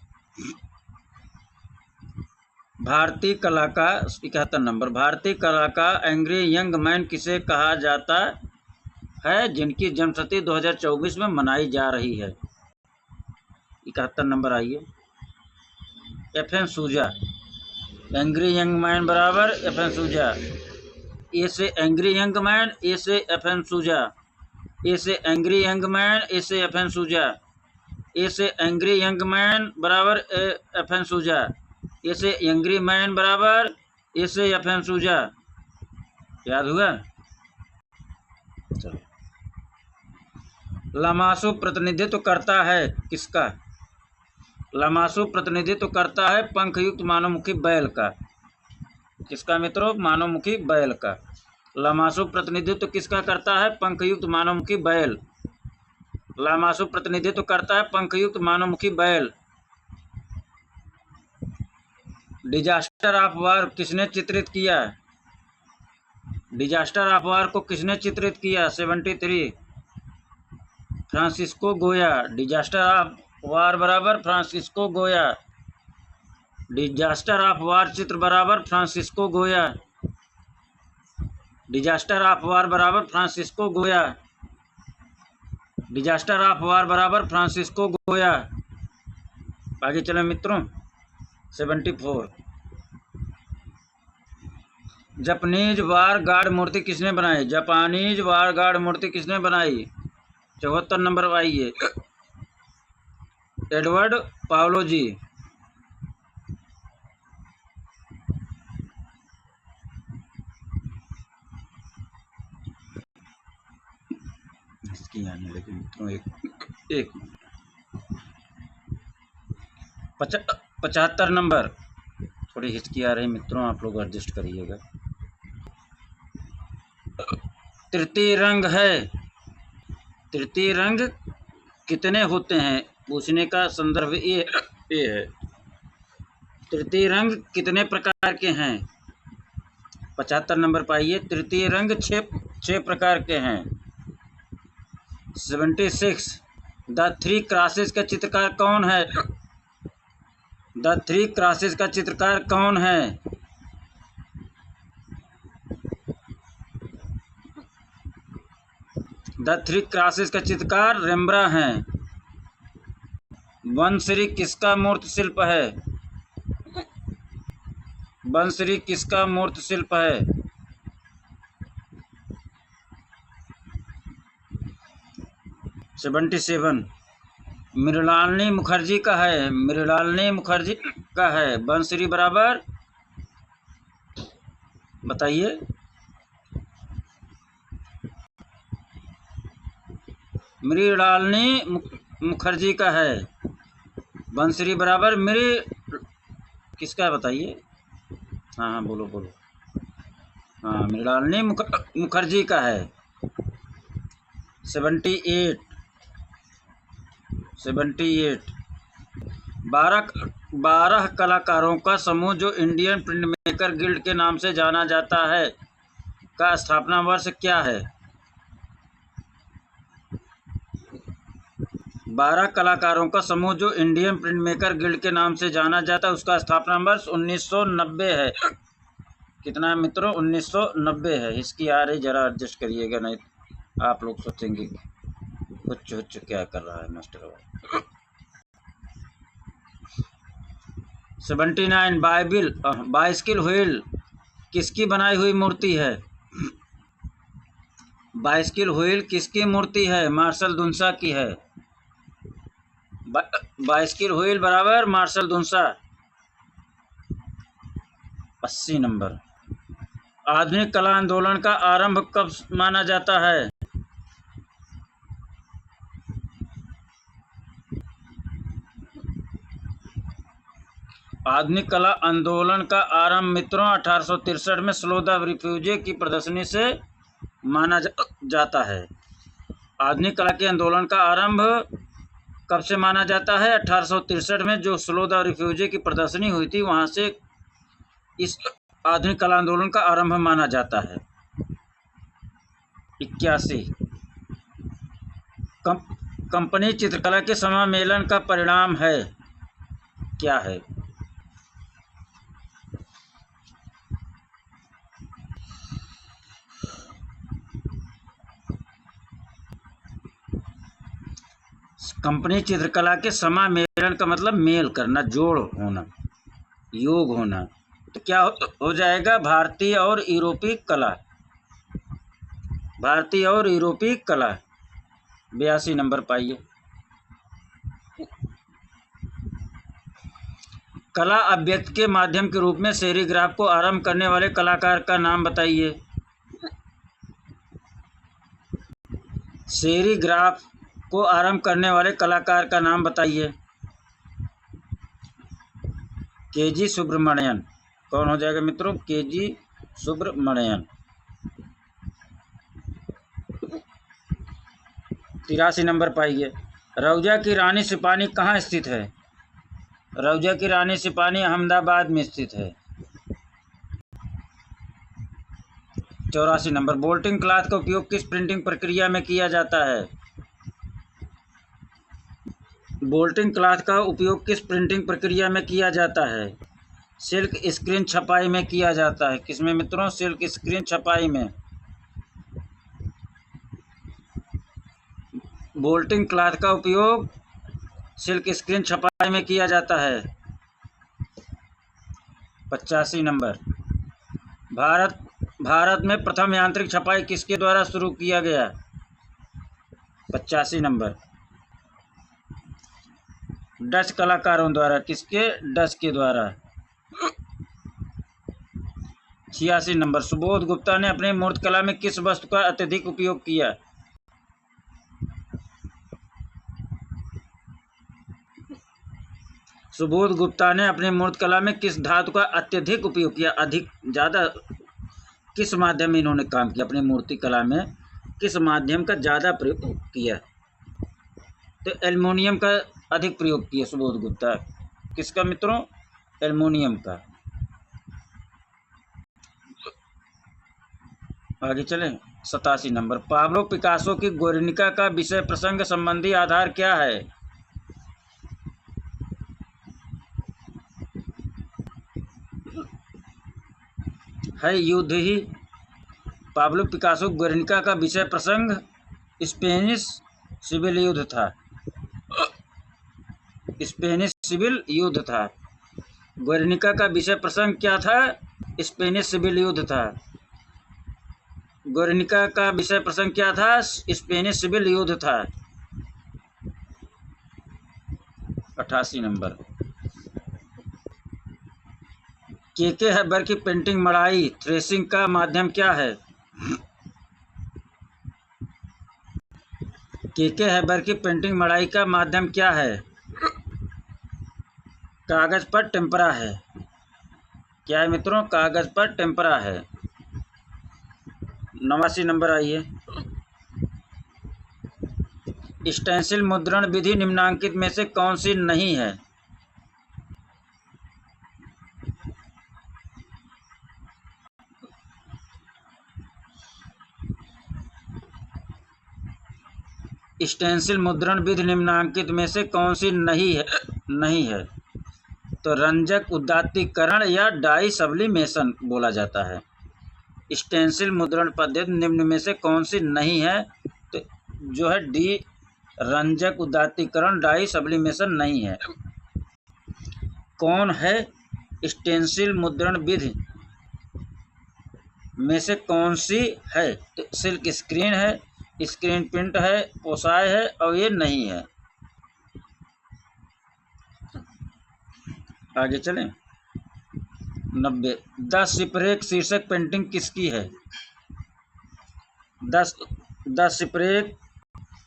भारतीय कला का 71 नंबर। भारतीय कला का एंग्री यंग मैन किसे कहा जाता है जिनकी जन्मशती 2024 में मनाई जा रही है? 71 नंबर। आइए। एफ.एन. सूजा। एंग्री यंग मैन बराबर एफ.एन. सूजा। ए से एंग्री यंग मैन, ए से एफ.एन. सूजा। ए से एंग्री यंग मैन, ए से एफ.एन. सूजा। ए से एंग्री यंग मैन बराबर एफ.एन. सूजा। ए से एंग्री मैन बराबर ए से एफ.एन. सूजा। याद हुआ? चलो। लामासु प्रतिनिधित्व करता है किसका? लामासु प्रतिनिधित्व करता है पंखयुक्त मानवमुखी बैल का। किसका मित्रों? मानवमुखी बैल का। लामासु प्रतिनिधित्व किसका करता है? पंखयुक्त मानवमुखी बैल। लामासु प्रतिनिधित्व करता है पंखयुक्त मानवमुखी बैल। डिजास्टर ऑफ वार किसने चित्रित किया? डिजास्टर ऑफ वार को किसने चित्रित किया? 73 फ्रांसिस्को गोया। डिजास्टर ऑफ वार बराबर फ्रांसिस्को गोया। डिजास्टर ऑफ वार चित्र बराबर फ्रांसिस्को गोया। डिजास्टर ऑफ वार बराबर फ्रांसिस्को गोया। डिजास्टर ऑफ वार बराबर फ्रांसिस्को गोया। आगे चलें मित्रों। 74 जापानीज वार गार्ड मूर्ति किसने बनाई? जापानीज वार गार्ड मूर्ति किसने बनाई? 74 नंबर। आइए। एडवर्ड पावलोजी। इसकी आने लगी मित्रों, एक 75 नंबर। थोड़ी हिचकी आ रही मित्रों, आप लोग एडजस्ट करिएगा। तृतीय रंग है, तृतीय रंग कितने होते हैं, पूछने का संदर्भ ये है। तृतीय रंग कितने प्रकार के हैं? 75 नंबर पाइए। तृतीय रंग छह प्रकार के हैं। 76 द थ्री क्रॉसेस का चित्रकार कौन है? द थ्री क्रॉसेस का चित्रकार कौन है? द थ्री क्रॉसेस का चित्रकार रेम्ब्रा हैं। वनश्री किसका मूर्त शिल्प है? वनश्री किसका मूर्त शिल्प है? सेवेंटी सेवन मृणालिनी मुखर्जी का है। मृणालिनी मुखर्जी का है। वनश्री बराबर बताइए। मृणालिनी मुखर्जी का है। वनश्री बराबर किसका है बताइए। हाँ बोलो बोलो। हाँ मृणालिनी मुखर्जी का है। 78 12 कलाकारों का समूह जो इंडियन प्रिंट मेकर गिल्ड के नाम से जाना जाता है का स्थापना वर्ष क्या है? 12 कलाकारों का समूह जो इंडियन प्रिंट मेकर गिल्ड के नाम से जाना जाता है उसका स्थापना वर्ष 1990 है। कितना है मित्रों? 1990 है। इसकी आ रही जरा एडजस्ट करिएगा, नहीं आप लोग सोचेंगे कुछ क्या कर रहा है मास्टर। 79 बाइसिकल व्हील किसकी बनाई हुई मूर्ति है? बाइसिकल व्हील किसकी मूर्ति है? मार्शल दुन्सा की है। बाइसिकल व्हील बराबर मार्शल दुन्सा। 80 नंबर आधुनिक कला आंदोलन का आरंभ कब माना जाता है? आधुनिक कला आंदोलन का आरंभ मित्रों 1863 में स्लो द रिफ्यूजी की प्रदर्शनी से माना जाता है। आधुनिक कला के आंदोलन का आरंभ कब से माना जाता है? 1863 में जो स्लो द रिफ्यूजी की प्रदर्शनी हुई थी वहां से इस आधुनिक कला आंदोलन का आरंभ माना जाता है। 81 कंपनी चित्रकला के सम्मेलन का परिणाम है क्या है? कंपनी चित्रकला के सम्मेलन का मतलब मेल करना, जोड़ होना, योग होना। तो क्या हो जाएगा? भारतीय और यूरोपीय कला। भारतीय और यूरोपीय कला। 82 नंबर पाइए। कला अभिव्यक्ति के माध्यम के रूप में सेरीग्राफ को आरंभ करने वाले कलाकार का नाम बताइए। सेरीग्राफ को आरंभ करने वाले कलाकार का नाम बताइए। के.जी. सुब्रमण्यन। कौन हो जाएगा मित्रों? के.जी. सुब्रमण्यन। 83 नंबर पाइए। रौजा की रानी सिपाही कहाँ स्थित है? रौजा की रानी सिपाही अहमदाबाद में स्थित है। 84 नंबर बोल्टिंग क्लॉथ का उपयोग किस प्रिंटिंग प्रक्रिया में किया जाता है? बोल्टिंग क्लॉथ का उपयोग किस प्रिंटिंग प्रक्रिया में किया जाता है? सिल्क स्क्रीन छपाई में किया जाता है। किसमें मित्रों? सिल्क स्क्रीन छपाई में। बोल्टिंग क्लॉथ का उपयोग सिल्क स्क्रीन छपाई में किया जाता है। 85 नंबर भारत में प्रथम यांत्रिक छपाई किसके द्वारा शुरू किया गया? 85 नंबर डच कलाकारों द्वारा। किसके? डच के द्वारा। 86 नंबर सुबोध गुप्ता ने अपने मूर्त कला में किस वस्तु का अत्यधिक उपयोग किया? सुबोध गुप्ता ने अपने मूर्त कला में किस धातु का अत्यधिक उपयोग किया? अधिक ज़्यादा किस माध्यम में इन्होंने काम किया अपनी मूर्ति कला में? किस माध्यम का ज़्यादा प्रयोग किया? तो एल्युमिनियम का अधिक प्रयोग किया सुबोध गुप्ता। किसका मित्रों? एल्युमिनियम का। आगे चलें। 87 नंबर, पाब्लो पिकासो की गुर्निका का विषय प्रसंग संबंधी आधार क्या है? है युद्ध ही। पाब्लो पिकासो गुर्निका का विषय प्रसंग स्पेनिश सिविल युद्ध था। स्पेनिश सिविल युद्ध था। गुर्निका का विषय प्रसंग क्या था? स्पेनिश सिविल युद्ध था। गुर्निका का विषय प्रसंग क्या था? स्पेनिश सिविल युद्ध था। 88 नंबर, के हैबर की पेंटिंग मढ़ाई थ्रेसिंग का माध्यम क्या है? के हैबर की पेंटिंग मढ़ाई का माध्यम क्या है? कागज पर टेम्परा है। क्या है मित्रों? कागज पर टेम्परा है। 89 नंबर आइए। स्टेंसिल मुद्रण विधि निम्नांकित में से कौन सी नहीं है? स्टेंसिल मुद्रण विधि निम्नांकित में से कौन सी नहीं है? तो रंजक उदात्तीकरण या डाई सब्लिमेशन बोला जाता है। स्टेंसिल मुद्रण पद्धति निम्न में से कौन सी नहीं है? तो जो है डी, रंजक उदात्तीकरण डाई सब्लिमेशन नहीं है। कौन है स्टेंसिल मुद्रण विधि में से कौन सी है? तो सिल्क स्क्रीन है, स्क्रीन प्रिंट है, पोसाय है और ये नहीं है। आगे चलें। 90, द शिपरेक शीर्षक पेंटिंग किसकी है? द शिपरेक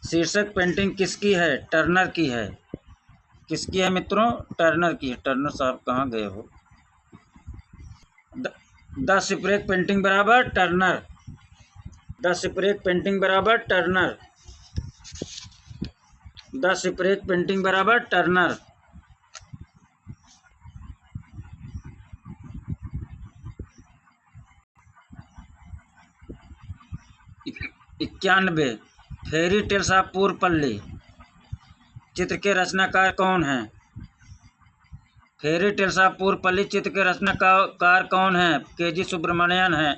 शीर्षक पेंटिंग किसकी है? टर्नर की है। किसकी है मित्रों? टर्नर की है। टर्नर साहब कहाँ गए हो? द शिपरेक पेंटिंग बराबर टर्नर। द शिपरेक पेंटिंग बराबर टर्नर। द शिपरेक पेंटिंग बराबर Turner. 91, Pheri tales of Purvapalli चित्र के रचनाकार कौन हैं? फेरी टेल्स ऑफ पूरपल्ली चित्र के रचनाकार कौन हैं? के.जी. सुब्रमण्यन हैं।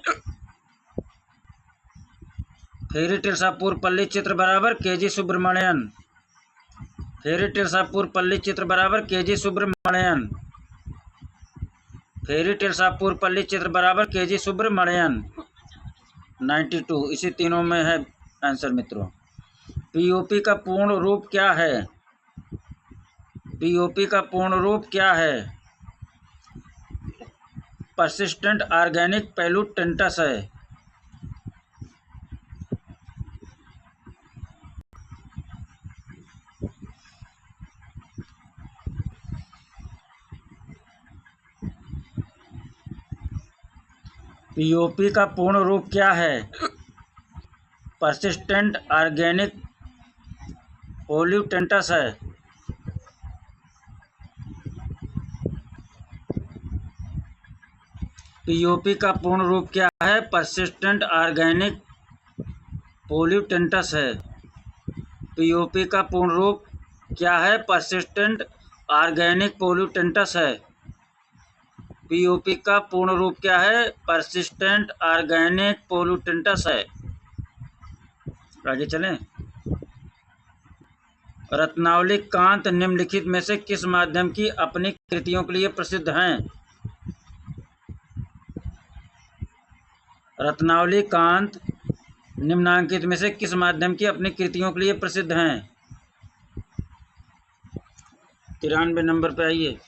फेरी टेल्स ऑफ पूरपल्ली चित्र बराबर K G. Subramanyan. Fairy tales of Purvapalli चित्र बराबर K G. Subramanyan. Fairy tales of Purvapalli चित्र बराबर के.जी. सुब्रमण्यन। 92, इसी तीनों में है आंसर मित्रों। पीओपी का पूर्ण रूप क्या है? पीओपी का पूर्ण रूप क्या है? परसिस्टेंट ऑर्गेनिक पोल्यूटेंट्स है। पीओपी का पूर्ण रूप क्या है? परसिस्टेंट ऑर्गेनिक पोल्यूटेंट्स है। पीओपी का पूर्ण रूप क्या है? परसिस्टेंट ऑर्गेनिक पोल्यूटेंट्स है। पीओपी का पूर्ण रूप क्या है? परसिस्टेंट ऑर्गेनिक पोल्यूटेंट्स है। पीओपी का पूर्ण रूप क्या है? परसिस्टेंट ऑर्गेनिक पोल्यूटेंट्स है। आगे चलें। रत्नावली कांत निम्नलिखित में से किस माध्यम की अपनी कृतियों के लिए प्रसिद्ध हैं? रत्नावली कांत निम्नांकित में से किस माध्यम की अपनी कृतियों के लिए प्रसिद्ध हैं? 93 नंबर पे आइए।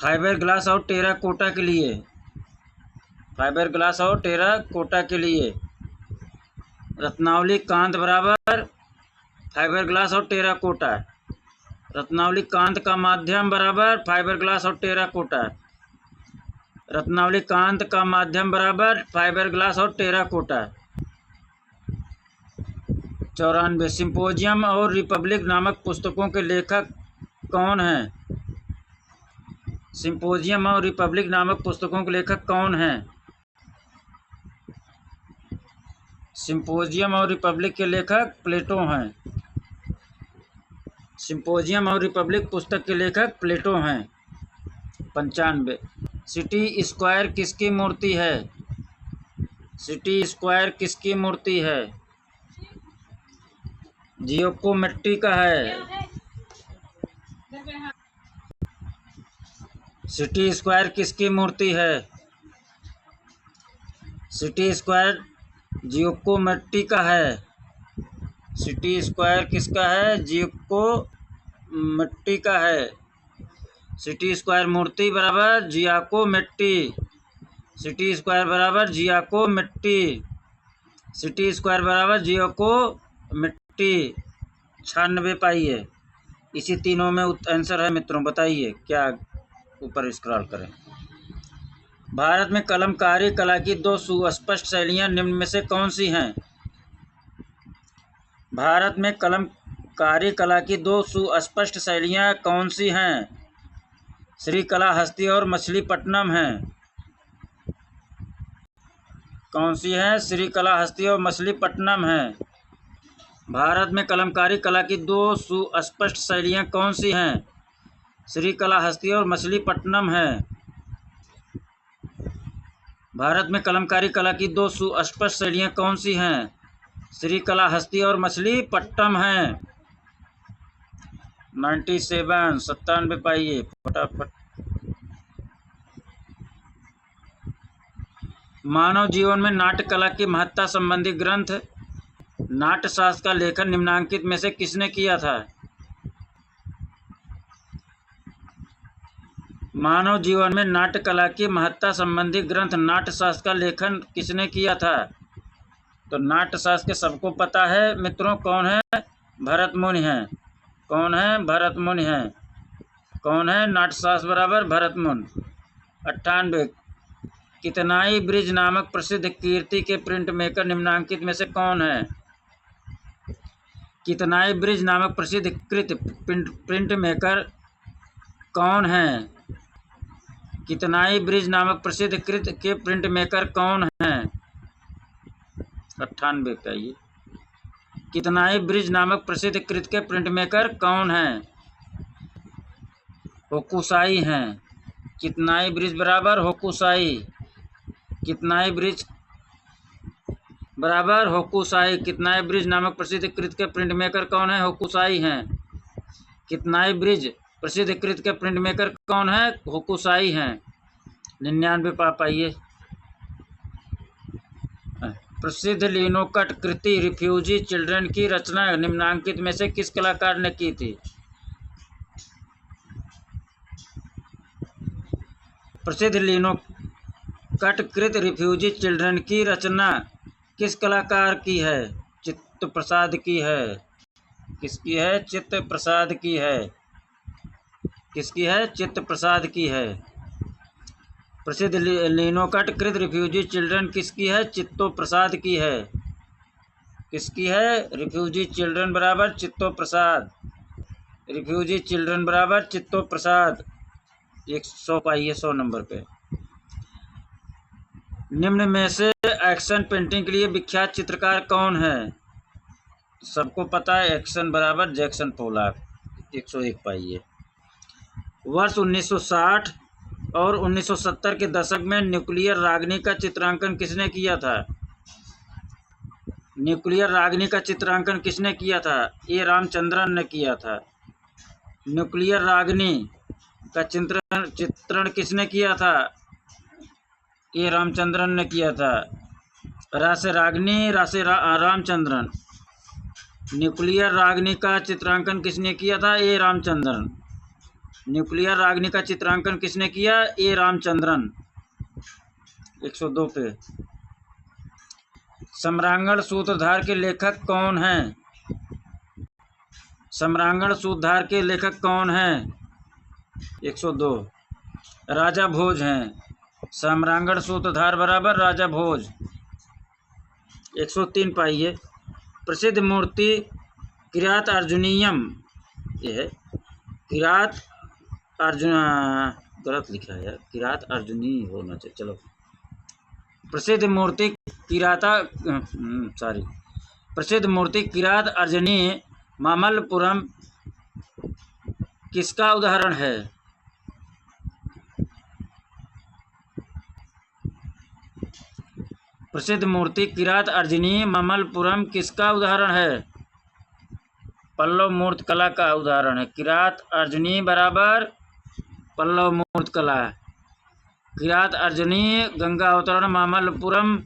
फाइबर ग्लास और टेराकोटा के लिए। फाइबर ग्लास और टेराकोटा के लिए रत्नावली कांत बराबर फाइबर ग्लास और टेराकोटा। रत्नावली कांत का माध्यम बराबर फाइबर ग्लास और टेराकोटा। रत्नावली कांत का माध्यम बराबर फाइबर ग्लास और टेराकोटा। 94। सिंपोजियम और रिपब्लिक नामक पुस्तकों के लेखक कौन हैं? सिंपोजियम और रिपब्लिक नामक पुस्तकों के लेखक कौन हैं? सिंपोजियम और रिपब्लिक के लेखक प्लेटो हैं। सिंपोजियम और रिपब्लिक पुस्तक के लेखक प्लेटो हैं। 95। सिटी स्क्वायर किसकी मूर्ति है? सिटी स्क्वायर किसकी मूर्ति है? जियोको का है। सिटी स्क्वायर किसकी मूर्ति है? सिटी स्क्वायर जियोको का है। सिटी स्क्वायर किसका है? जियोको का है। सिटी स्क्वायर मूर्ति बराबर जियाको मिट्टी। सिटी स्क्वायर बराबर जियाको मिट्टी। सिटी स्क्वायर बराबर जियोको मिट्टी। 96 पाइए। इसी तीनों में आंसर है मित्रों, बताइए क्या। ऊपर स्क्रॉल करें। भारत में कलमकारी कला की 2 सुस्पष्ट शैलियाँ निम्न में से कौन सी हैं? भारत में कलमकारी कला की 2 सुस्पष्ट शैलियाँ कौन सी हैं? श्रीकलाहस्ती और मछलीपट्टनम हैं। कौन सी है? श्रीकलाहस्ती और मछलीपट्टनम हैं। भारत में कलमकारी कला की 2 सुस्पष्ट शैलियाँ कौन सी हैं? श्रीकलाहस्ती और मछलीपट्टनम हैं। भारत में कलमकारी कला की 2 सुस्पष्ट शैलियाँ कौन सी हैं? श्रीकलाहस्ती और मछलीपट्टनम हैं। 97 97 पाइए फटाफट। मानव जीवन में नाट्य कला की महत्ता संबंधी ग्रंथ नाट्यशास्त्र का लेखन निम्नांकित में से किसने किया था? मानव जीवन में नाट्य कला की महत्ता संबंधी ग्रंथ नाट्यशास्त्र का लेखन किसने किया था? तो नाट्यशास्त्र के सबको पता है मित्रों, कौन है? भरत मुनि हैं। कौन है? भरत मुनि हैं। कौन है? नाट्यशास्त्र बराबर भरत मुनि। 98। कितनाई ब्रिज नामक प्रसिद्ध कीर्ति के प्रिंट मेकर निम्नांकित में से कौन है? कितनाई ब्रिज नामक प्रसिद्ध प्रिंट मेकर कौन है? कितनाई ब्रिज नामक प्रसिद्ध कृत के प्रिंट मेकर कौन है? 98 का ये। कितनाई ब्रिज नामक प्रसिद्ध कृत के प्रिंट मेकर कौन है? होकुसाई हैं। कितनाई ब्रिज बराबर होकुसाई। कितनाई ब्रिज बराबर होकुसाई। कितनाई ब्रिज नामक प्रसिद्ध कृत के प्रिंट मेकर कौन है? होकुसाई हैं। कितनाई ब्रिज प्रसिद्ध कृत के प्रिंट मेकर कौन है? होकुसाई हैं। 99 पाइए। प्रसिद्ध लिनोकट कृति रिफ्यूजी चिल्ड्रन की रचना निम्नांकित में से किस कलाकार ने की थी? प्रसिद्ध लिनोकट कृत रिफ्यूजी चिल्ड्रन की रचना किस कलाकार की है? चित्त प्रसाद की है। किसकी है? चित्त प्रसाद की है। किसकी है? चित्त प्रसाद की है। प्रसिद्ध लिनोकट कृत रिफ्यूजी चिल्ड्रन किसकी है? चित्तो प्रसाद की है। किसकी है? रिफ्यूजी चिल्ड्रन बराबर चित्तो प्रसाद। रिफ्यूजी चिल्ड्रन बराबर चित्तो प्रसाद। 100 पाइए 100 नंबर पे। निम्न में से एक्शन पेंटिंग के लिए विख्यात चित्रकार कौन है? सबको पता है, एक्शन बराबर जैक्सन पोलॉक। 101 पाइए। वर्ष 1960 और 1970 के दशक में न्यूक्लियर रागिनी का चित्रांकन किसने किया था? न्यूक्लियर रागिनी का चित्रांकन किसने किया था? ए रामचंद्रन ने किया था। न्यूक्लियर रागिनी का चित्रण किसने किया था? ए रामचंद्रन ने किया था। रासे रागिनी रासे रामचंद्रन। न्यूक्लियर रागिनी का चित्रांकन किसने किया था? ए रामचंद्रन। न्यूक्लियर रागिनी का चित्रांकन किसने किया? ए रामचंद्रन। 102 पे। सम्रांगण सूत्रधार के लेखक कौन हैं? सम्रांगण सूत्रधार के लेखक कौन हैं? 102 राजा भोज हैं। सम्रांगण सूत्रधार बराबर राजा भोज। 103 पाइए। प्रसिद्ध मूर्ति किरात अर्जुनीयम, ये है किरात अर्जुन, गलत लिखा है यार, किरात अर्जुनी होना चाहिए। चलो, प्रसिद्ध मूर्ति किराता सॉरी प्रसिद्ध मूर्ति किरात अर्जुनी मामल्लपुरम किसका उदाहरण है? प्रसिद्ध मूर्ति किरात अर्जुनी मामल्लपुरम किसका उदाहरण है? पल्लव मूर्त कला का उदाहरण है। किरात अर्जुनी बराबर पल्लव मूर्त कला। किरात अर्जुनी गंगा अवतरण मामल्लपुरम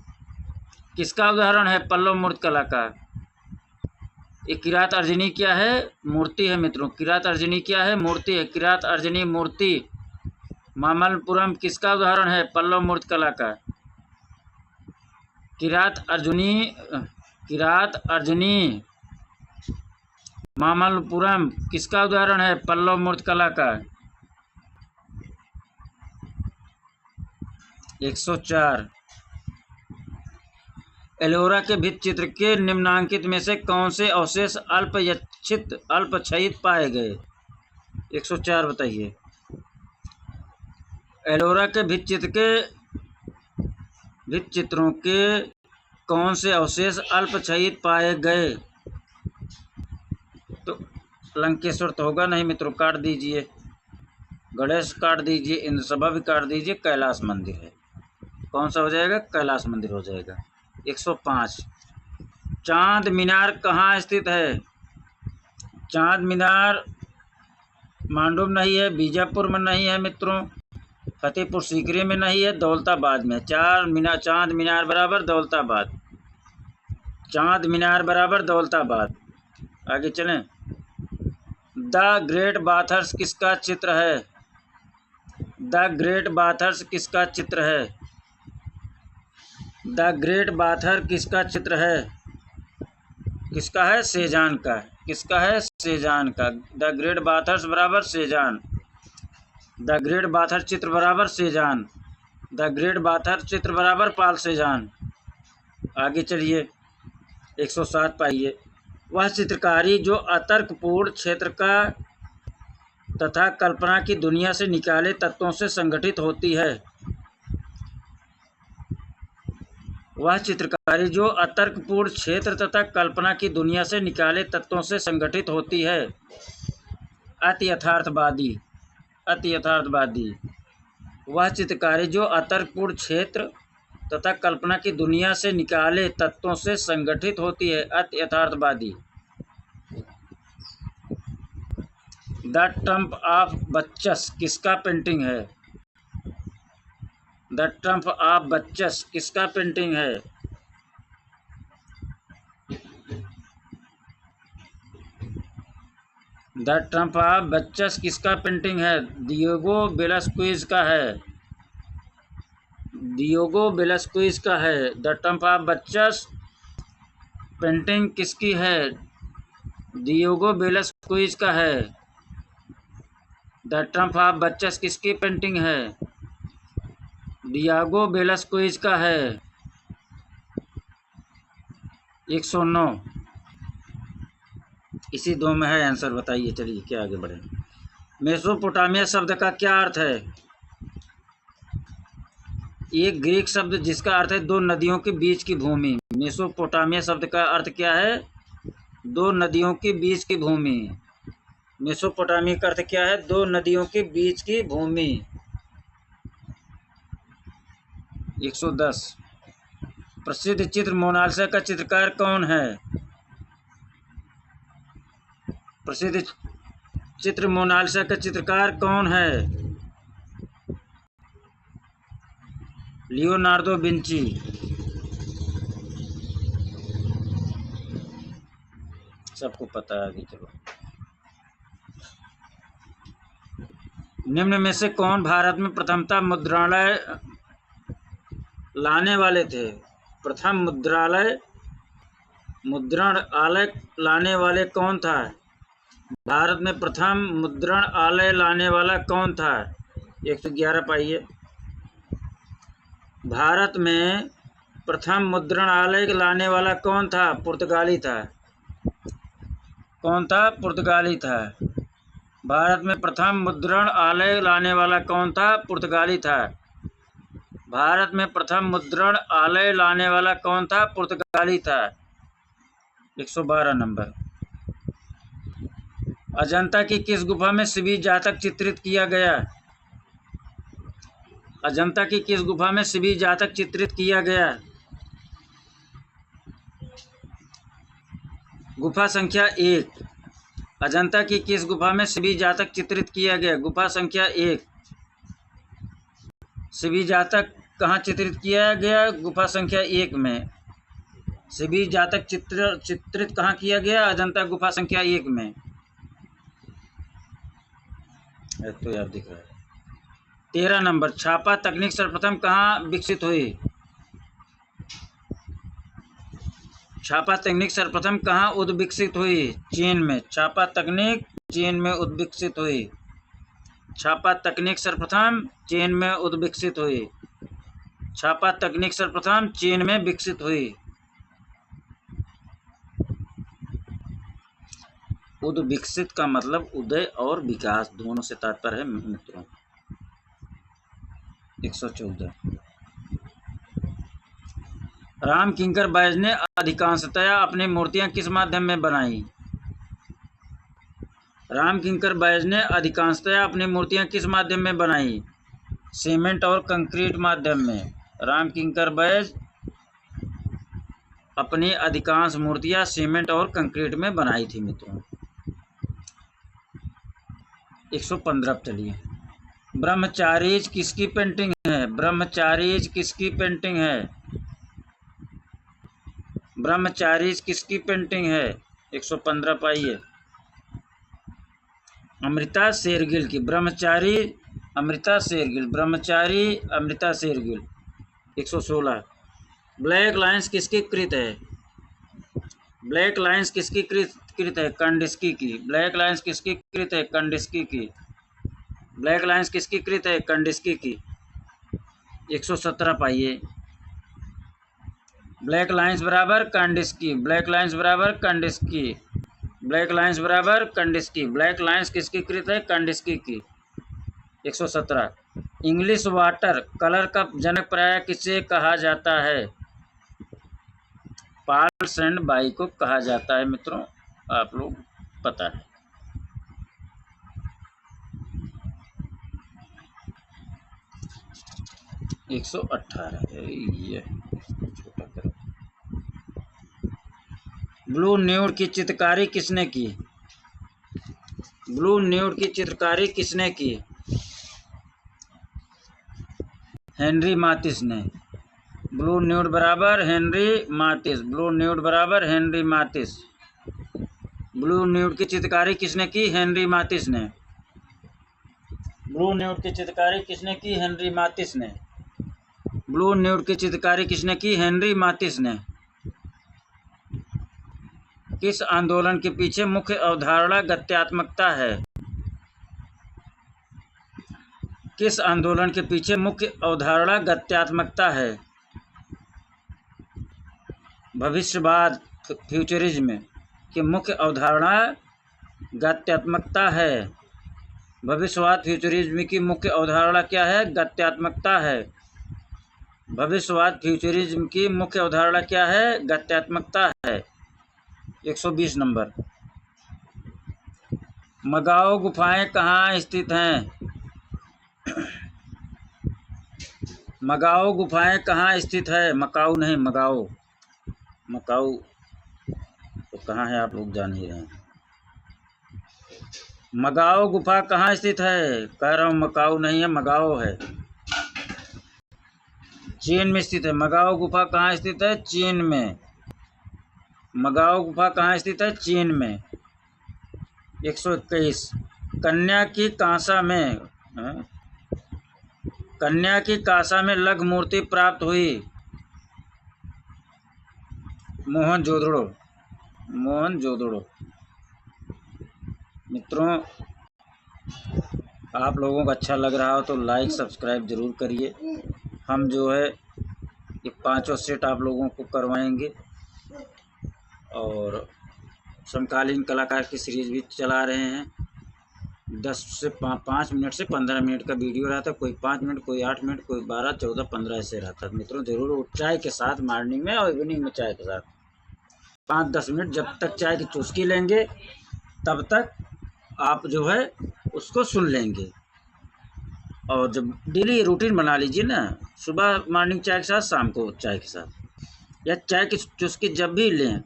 किसका उदाहरण है? पल्लव मूर्त कला का। ये किरात अर्जुनी क्या है? मूर्ति है मित्रों। किरात अर्जुनी क्या है? मूर्ति है। किरात अर्जुनी मूर्ति मामल्लपुरम किसका उदाहरण है? पल्लव मूर्त कला का। किरात अर्जुनी मामल्लपुरम किसका उदाहरण है? पल्लव मूर्त कला का। 104 एलोरा के भित्ति चित्र के निम्नांकित में से कौन से अवशेष अल्पक्षयित पाए गए? 104 बताइए। एलोरा के भित्ति चित्रों के कौन से अवशेष अल्पक्षयित पाए गए? तो लंकेश्वर तो होगा नहीं मित्रों, काट दीजिए। गणेश काट दीजिए, इंद्रसभा भी काट दीजिए, कैलाश मंदिर है। कौन सा हो जाएगा? कैलाश मंदिर हो जाएगा। 105 चांद मीनार कहाँ स्थित है? चांद मीनार मांडव नहीं है, बीजापुर में नहीं है मित्रों, फतेहपुर सीकरी में नहीं है, दौलताबाद में। चांद मीनार बराबर दौलताबाद। चांद मीनार बराबर दौलताबाद। आगे चलें। द ग्रेट बाथर्स किसका चित्र है? द ग्रेट बाथर्स किसका चित्र है? द ग्रेट बाथर किसका चित्र है? किसका है? सेजान का। किसका है? सेजान का। द ग्रेट बाथर्स बराबर सेजान। द ग्रेट बाथर चित्र बराबर सेजान। द ग्रेट बाथर चित्र बराबर पाल सेजान। आगे चलिए। 107 पाइए। वह चित्रकारी जो अतर्कपूर्ण क्षेत्र का तथा कल्पना की दुनिया से निकाले तत्वों से संगठित होती है। वह चित्रकारी जो अतर्कपूर्ण क्षेत्र तथा कल्पना की दुनिया से निकाले तत्वों से संगठित होती है। अति यथार्थवादी। अति यथार्थवादी। वह चित्रकारी जो अतर्कपूर्ण क्षेत्र तथा कल्पना की दुनिया से निकाले तत्वों से संगठित होती है। अति यथार्थवादी। द ट्रम्प ऑफ बच्चस किसका पेंटिंग है? द ट्रम्प ऑफ बच्चस किसका पेंटिंग है? द ट्रम्प ऑफ बच्चस किसका पेंटिंग है? डिएगो वेलास्क्विज का है। डिएगो वेलास्क्विज का है। द ट्रम्प ऑफ बच्चस पेंटिंग किसकी है? डिएगो वेलास्क्विज का है। द ट्रम्प ऑफ बच्चस किसकी पेंटिंग है? डिएगो वेलास्क्विज का है। 109 इसी दो में है आंसर, बताइए। चलिए क्या आगे बढ़े। मेसोपोटामिया शब्द का क्या अर्थ है? एक ग्रीक शब्द जिसका अर्थ है दो नदियों के बीच की भूमि। मेसोपोटामिया शब्द का अर्थ क्या है? दो नदियों के बीच की भूमि। मेसोपोटामिया का अर्थ क्या है? दो नदियों के बीच की भूमि। 110 प्रसिद्ध चित्र मोनालिसा का चित्रकार कौन है? प्रसिद्ध चित्र मोनालिसा का चित्रकार कौन है? Leonardo Vinci. सबको पता है। आगे चलो। निम्न में से कौन भारत में प्रथमतः मुद्रणालय लाने वाले थे? प्रथम मुद्रण आलय लाने वाले कौन था? भारत में प्रथम मुद्रण आलय लाने वाला कौन था? 111 पाइए। भारत में प्रथम मुद्रणालय लाने वाला कौन था? पुर्तगाली था। कौन था? पुर्तगाली था। भारत में प्रथम मुद्रण आलय लाने वाला कौन था? पुर्तगाली था। भारत में प्रथम मुद्रण आलय लाने वाला कौन था? पुर्तगाली था। 112 नंबर। अजंता की किस गुफा में शिवी जातक चित्रित किया गया? अजंता की किस गुफा में शिवी जातक चित्रित किया गया? गुफा संख्या 1। अजंता की किस गुफा में शिवी जातक चित्रित किया गया? गुफा संख्या 1। शिवी जातक कहाँ चित्रित किया गया? गुफा संख्या 1 में। शिवी जातक चित्रित कहाँ किया गया? अजंता गुफा संख्या 1 में। तो यार दिख रहा है। 13 नंबर। छापा तकनीक सर्वप्रथम कहाँ विकसित हुई? छापा तकनीक सर्वप्रथम कहाँ उद्विकसित हुई? चीन में। छापा तकनीक चीन में उद्विकसित हुई। छापा तकनीक सर्वप्रथम चीन में उद्विकसित हुई। छापा तकनीक सर्वप्रथम चीन में विकसित हुई। उद्विकसित का मतलब उदय और विकास दोनों से तात्पर्य है मित्रों। 114। राम किंकर बैज ने अधिकांशतया अपनी मूर्तियां किस माध्यम में बनाई? राम किंकर बैज ने अधिकांशतया अपनी मूर्तियां किस माध्यम में बनाई? सीमेंट और कंक्रीट माध्यम में। राम किंकर बैज अपनी अधिकांश मूर्तियां सीमेंट और कंक्रीट में बनाई थी मित्रों। 115 चलिए। ब्रह्मचारीज किसकी पेंटिंग है? ब्रह्मचारीज किसकी पेंटिंग है? ब्रह्मचारीज किसकी पेंटिंग है? 115 पाइए। अमृता शेरगिल की। ब्रह्मचारी अमृता शेरगिल। ब्रह्मचारी अमृता शेरगिल। 116। ब्लैक लाइन्स किसकी कृत है? ब्लैक लाइन्स किसकी कृत है? कंडिस्की की। ब्लैक लाइन्स किसकी कृत है? कंडिस्की की। ब्लैक लाइन्स किसकी कृत है? कंडिस्की की। 117 पाइए। ब्लैक लाइन्स बराबर कंडिस्की। ब्लैक लाइन्स बराबर कंडिस्की। ब्लैक लाइन्स बराबर कंडिस्की। ब्लैक लाइन्स किसकी कृत है? कंडिस्की की। 117। इंग्लिश वाटर कलर का जनक प्राय किसे कहा जाता है? पार्ल्स एंड बाई को कहा जाता है मित्रों, आप लोग पता है। ये 118 ये छोटा करो। ब्लू न्यूड की चित्रकारी किसने की? ब्लू न्यूड की चित्रकारी किसने की? हेनरी मातिस ने। ब्लू न्यूड बराबर हेनरी मातिस। ब्लू न्यूड बराबर हेनरी मातिस। ब्लू न्यूड की चित्रकारी किसने की? हेनरी मातिस ने। ब्लू न्यूड की चित्रकारी किसने की? हेनरी मातिस ने। ब्लू न्यूड की चित्रकारी किसने की? हेनरी मातिस ने। किस आंदोलन के पीछे मुख्य अवधारणा गत्यात्मकता है? किस आंदोलन के पीछे मुख्य अवधारणा गत्यात्मकता है? भविष्यवाद फ्यूचरिज्म की मुख्य अवधारणा गत्यात्मकता है। भविष्यवाद फ्यूचरिज्म की मुख्य अवधारणा क्या है? गत्यात्मकता है। भविष्यवाद फ्यूचरिज्म की मुख्य अवधारणा क्या है? गत्यात्मकता है। 120 नंबर। मगाओ गुफाएं कहाँ स्थित हैं? मगाओ गुफाएं कहाँ स्थित है? मकाऊ नहीं, मगाओ। मकाऊ तो कहाँ है आप लोग जान ही रहे हैं। मगाओ गुफा कहाँ स्थित है? कह रहा हूँ मकाऊ नहीं है, मगाओ है। चीन में स्थित है। मगाओ गुफा कहाँ स्थित है? चीन में। मगाओ गुफा कहाँ स्थित है? चीन में। 121। कन्या की कांसा में कन्या की कांसा में लघु मूर्ति प्राप्त हुई? मोहनजोदड़ो। मोहनजोदड़ो। मित्रों आप लोगों को अच्छा लग रहा हो तो लाइक सब्सक्राइब जरूर करिए। हम जो है ये पांचों सेट आप लोगों को करवाएंगे। और समकालीन कलाकार की सीरीज भी चला रहे हैं। 10 से 5 मिनट से 15 मिनट का वीडियो रहता है, कोई 5 मिनट, कोई 8 मिनट, कोई 12, 14, 15 ऐसे रहता है। मित्रों ज़रूर चाय के साथ, मॉर्निंग में और इवनिंग में चाय के साथ 5-10 मिनट जब तक चाय की चुस्की लेंगे तब तक आप जो है उसको सुन लेंगे। और जब डेली रूटीन बना लीजिए ना, सुबह मॉर्निंग चाय के साथ, शाम को चाय के साथ, या चाय की चुस्की जब भी लें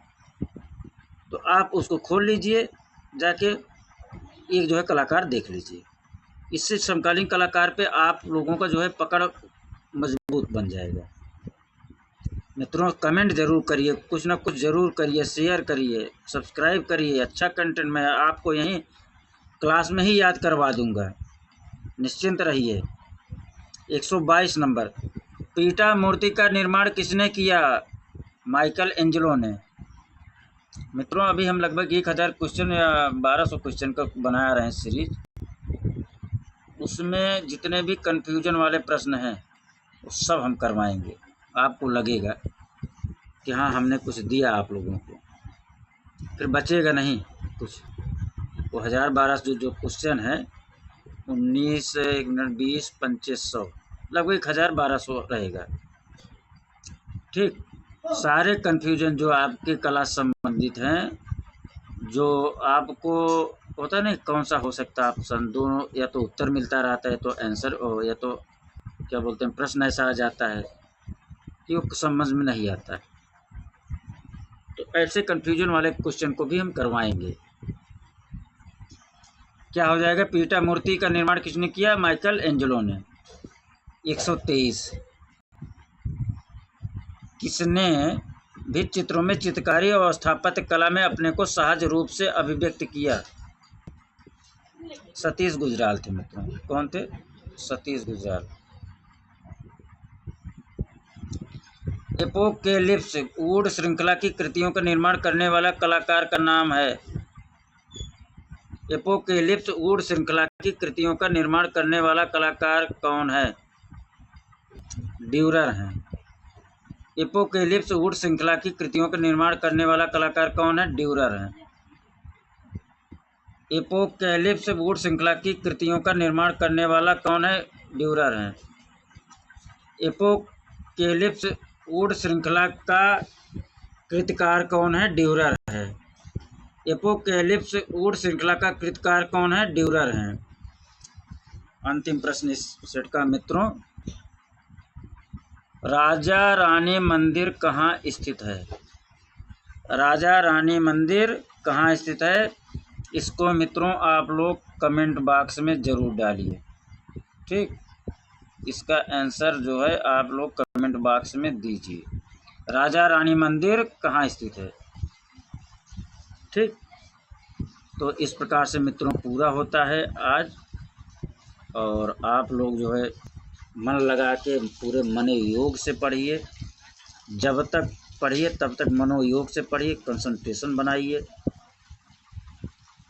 तो आप उसको खोल लीजिए, जाके एक जो है कलाकार देख लीजिए। इससे समकालीन कलाकार पे आप लोगों का जो है पकड़ मजबूत बन जाएगा। मित्रों कमेंट ज़रूर करिए, कुछ ना कुछ ज़रूर करिए, शेयर करिए, सब्सक्राइब करिए। अच्छा कंटेंट मैं आपको यहीं क्लास में ही याद करवा दूंगा, निश्चिंत रहिए। 122 नंबर, पीटा मूर्ति का निर्माण किसने किया? माइकल एंजेलो ने। मित्रों अभी हम लगभग 1000 क्वेश्चन या 1200 क्वेश्चन का बना रहे हैं सीरीज। उसमें जितने भी कन्फ्यूजन वाले प्रश्न हैं वो सब हम करवाएंगे। आपको लगेगा कि हाँ हमने कुछ दिया आप लोगों को, फिर बचेगा नहीं कुछ। वो 1000-1200 जो क्वेश्चन है, 19 1 मिनट 20 2500, लगभग 1000-1200 रहेगा। ठीक, सारे कन्फ्यूजन जो आपके कला संबंधित हैं, जो आपको होता है ना कौन सा हो सकता है ऑप्शन, दोनों या तो उत्तर मिलता रहता है तो आंसर, या तो क्या बोलते हैं प्रश्न ऐसा आ जाता है कि वो समझ में नहीं आता है। तो ऐसे कन्फ्यूजन वाले क्वेश्चन को भी हम करवाएंगे। क्या हो जाएगा? पीटा मूर्ति का निर्माण किसने किया? माइकल एंजेलो ने। 123, किसने भी चित्रों में चित्रकारी और स्थापत्य कला में अपने को सहज रूप से अभिव्यक्त किया? सतीश गुजराल थे मित्रों। कौन थे? सतीश गुजराल। एपोकेलिप्स वुड श्रृंखला की कृतियों का निर्माण करने वाला कलाकार का नाम है? एपोकेलिप्स वुड श्रृंखला की कृतियों का निर्माण करने वाला कलाकार कौन है? ड्यूरर हैं। एपोकेलिप्स वुड श्रृंखला की कृतियों का निर्माण करने वाला कलाकार कौन है? ड्यूरर हैं। एपोकेलिप्स वुड श्रृंखला की कृतियों का निर्माण करने वाला कौन है? ड्यूरर हैं। एपोकेलिप्स वुड श्रृंखला का कृतिकार कौन है? ड्यूरर है। एपोकेलिप्स वुड श्रृंखला का कृतिकार कौन है? ड्यूरर हैं। अंतिम प्रश्न इस सेट का मित्रों, राजा रानी मंदिर कहाँ स्थित है? राजा रानी मंदिर कहाँ स्थित है? इसको मित्रों आप लोग कमेंट बॉक्स में ज़रूर डालिए। ठीक, इसका आंसर जो है आप लोग कमेंट बॉक्स में दीजिए। राजा रानी मंदिर कहाँ स्थित है? ठीक, तो इस प्रकार से मित्रों पूरा होता है आज। और आप लोग जो है मन लगा के पूरे मनोयोग से पढ़िए। जब तक पढ़िए तब तक मनोयोग से पढ़िए, कंसंट्रेशन बनाइए।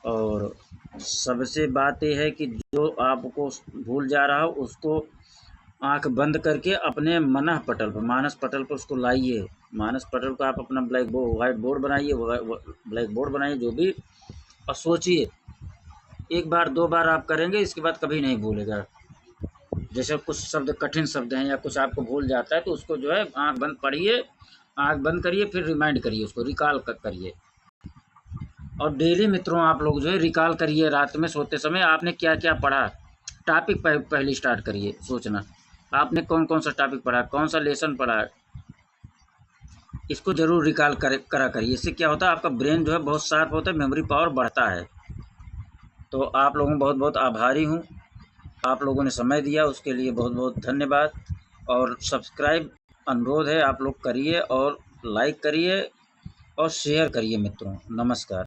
और सबसे बात यह है कि जो आपको भूल जा रहा हो उसको आंख बंद करके अपने मनः पटल पर, मानस पटल पर उसको लाइए। मानस पटल को आप अपना ब्लैक बोर्ड, वाइट बोर्ड बनाइए, ब्लैक बोर्ड बनाइए जो भी, और सोचिए। 1 बार 2 बार आप करेंगे, इसके बाद कभी नहीं भूलेगा। जैसे कुछ शब्द कठिन शब्द हैं या कुछ आपको भूल जाता है तो उसको जो है आंख बंद पढ़िए, आंख बंद करिए, फिर रिमाइंड करिए, उसको रिकॉल करिए। और डेली मित्रों आप लोग जो है रिकॉल करिए, रात में सोते समय आपने क्या क्या पढ़ा। टॉपिक पहले स्टार्ट करिए सोचना, आपने कौन कौन सा टॉपिक पढ़ा, कौन सा लेसन पढ़ा, इसको ज़रूर रिकॉल करा करिए। इससे क्या होता है, आपका ब्रेन जो है बहुत शार्प होता है, मेमोरी पावर बढ़ता है। तो आप लोगों बहुत बहुत आभारी हूँ। आप लोगों ने समय दिया उसके लिए बहुत बहुत धन्यवाद। और सब्सक्राइब अनुरोध है आप लोग करिए, और लाइक करिए और शेयर करिए मित्रों। नमस्कार।